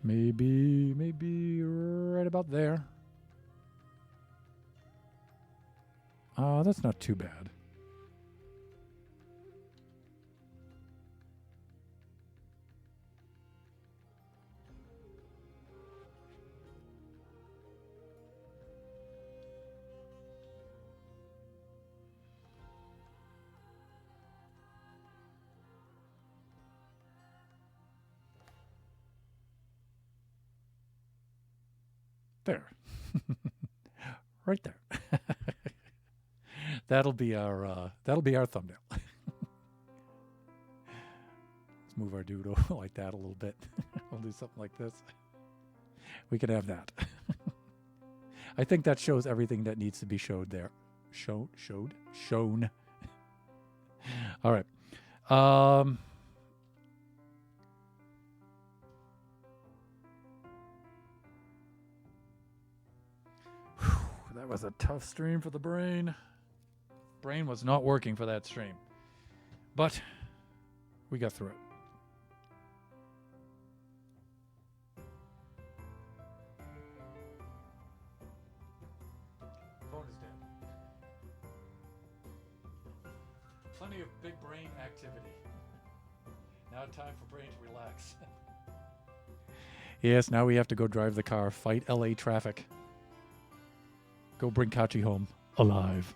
Maybe right about there. That's not too bad. There. Right there. That'll be our thumbnail. Let's move our dude over like that a little bit. We'll do something like this. We could have that. I think that shows everything that needs to be showed there. Shown. All right. That was a tough stream for the brain. Brain was not working for that stream. But we got through it. Phone is dead. Plenty of big brain activity. Now time for brain to relax. Yes, now we have to go drive the car, fight LA traffic. Go bring Kachi home alive.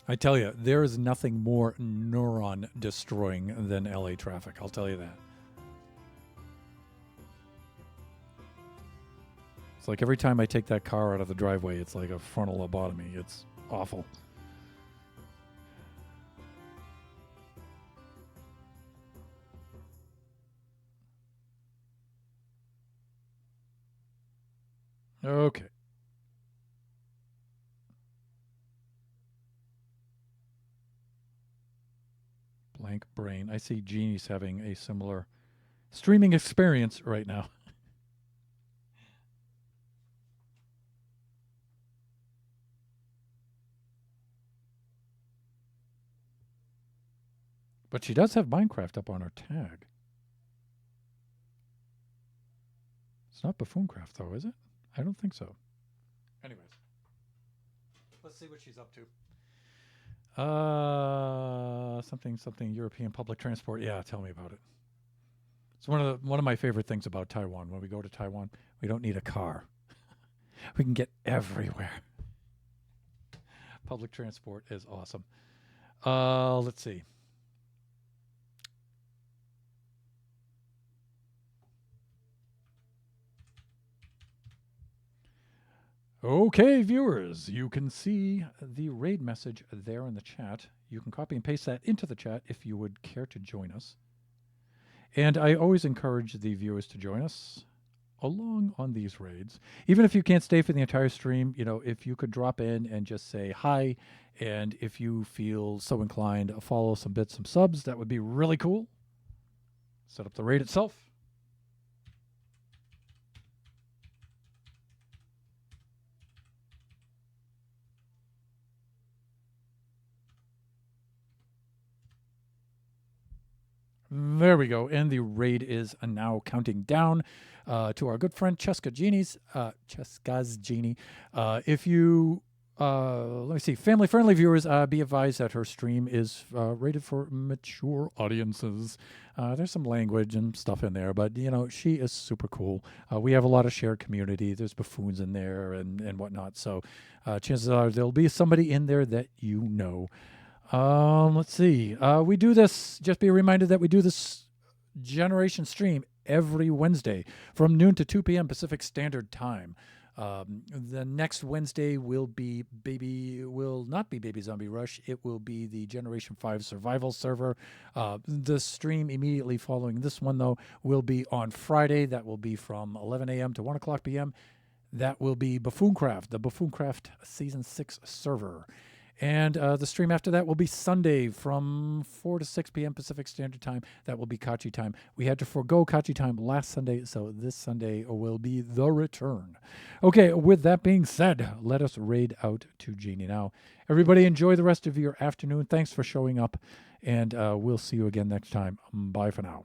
I tell you, there is nothing more neuron destroying than LA traffic. I'll tell you that. It's like every time I take that car out of the driveway, it's like a frontal lobotomy. It's awful. Okay. Blank brain. I see Jeannie's having a similar streaming experience right now. But she does have Minecraft up on her tag. It's not Buffooncraft, though, is it? I don't think so. Anyways, let's see what she's up to. Something European public transport. Yeah, tell me about it. It's one of my favorite things about Taiwan. When we go to Taiwan, we don't need a car. We can get everywhere. Public transport is awesome. Let's see. Okay, viewers, you can see the raid message there in the chat. You can copy and paste that into the chat if you would care to join us. And I always encourage the viewers to join us along on these raids. Even if you can't stay for the entire stream, you know, if you could drop in and just say hi, and if you feel so inclined, follow some bits, some subs, that would be really cool. Set up the raid itself. There we go. And the raid is now counting down to our good friend Cheska's Genie. If you, let me see, family-friendly viewers, be advised that her stream is rated for mature audiences. There's some language and stuff in there, but, you know, she is super cool. We have a lot of shared community. There's buffoons in there and whatnot. So chances are there'll be somebody in there that you know. Let's see. We do this, just be reminded that we do this generation stream every Wednesday from noon to 2 p.m. Pacific Standard Time. The next Wednesday will not be Baby Zombie Rush. It will be the Generation 5 Survival server. The stream immediately following this one, though, will be on Friday. That will be from 11 a.m. to 1 o'clock p.m. That will be Buffooncraft, the Buffooncraft Season 6 server. And the stream after that will be Sunday from 4 to 6 p.m. Pacific Standard Time. That will be Kachi time. We had to forego Kachi time last Sunday, so this Sunday will be the return. Okay, with that being said, let us raid out to Jeannie now. Everybody enjoy the rest of your afternoon. Thanks for showing up, and we'll see you again next time. Bye for now.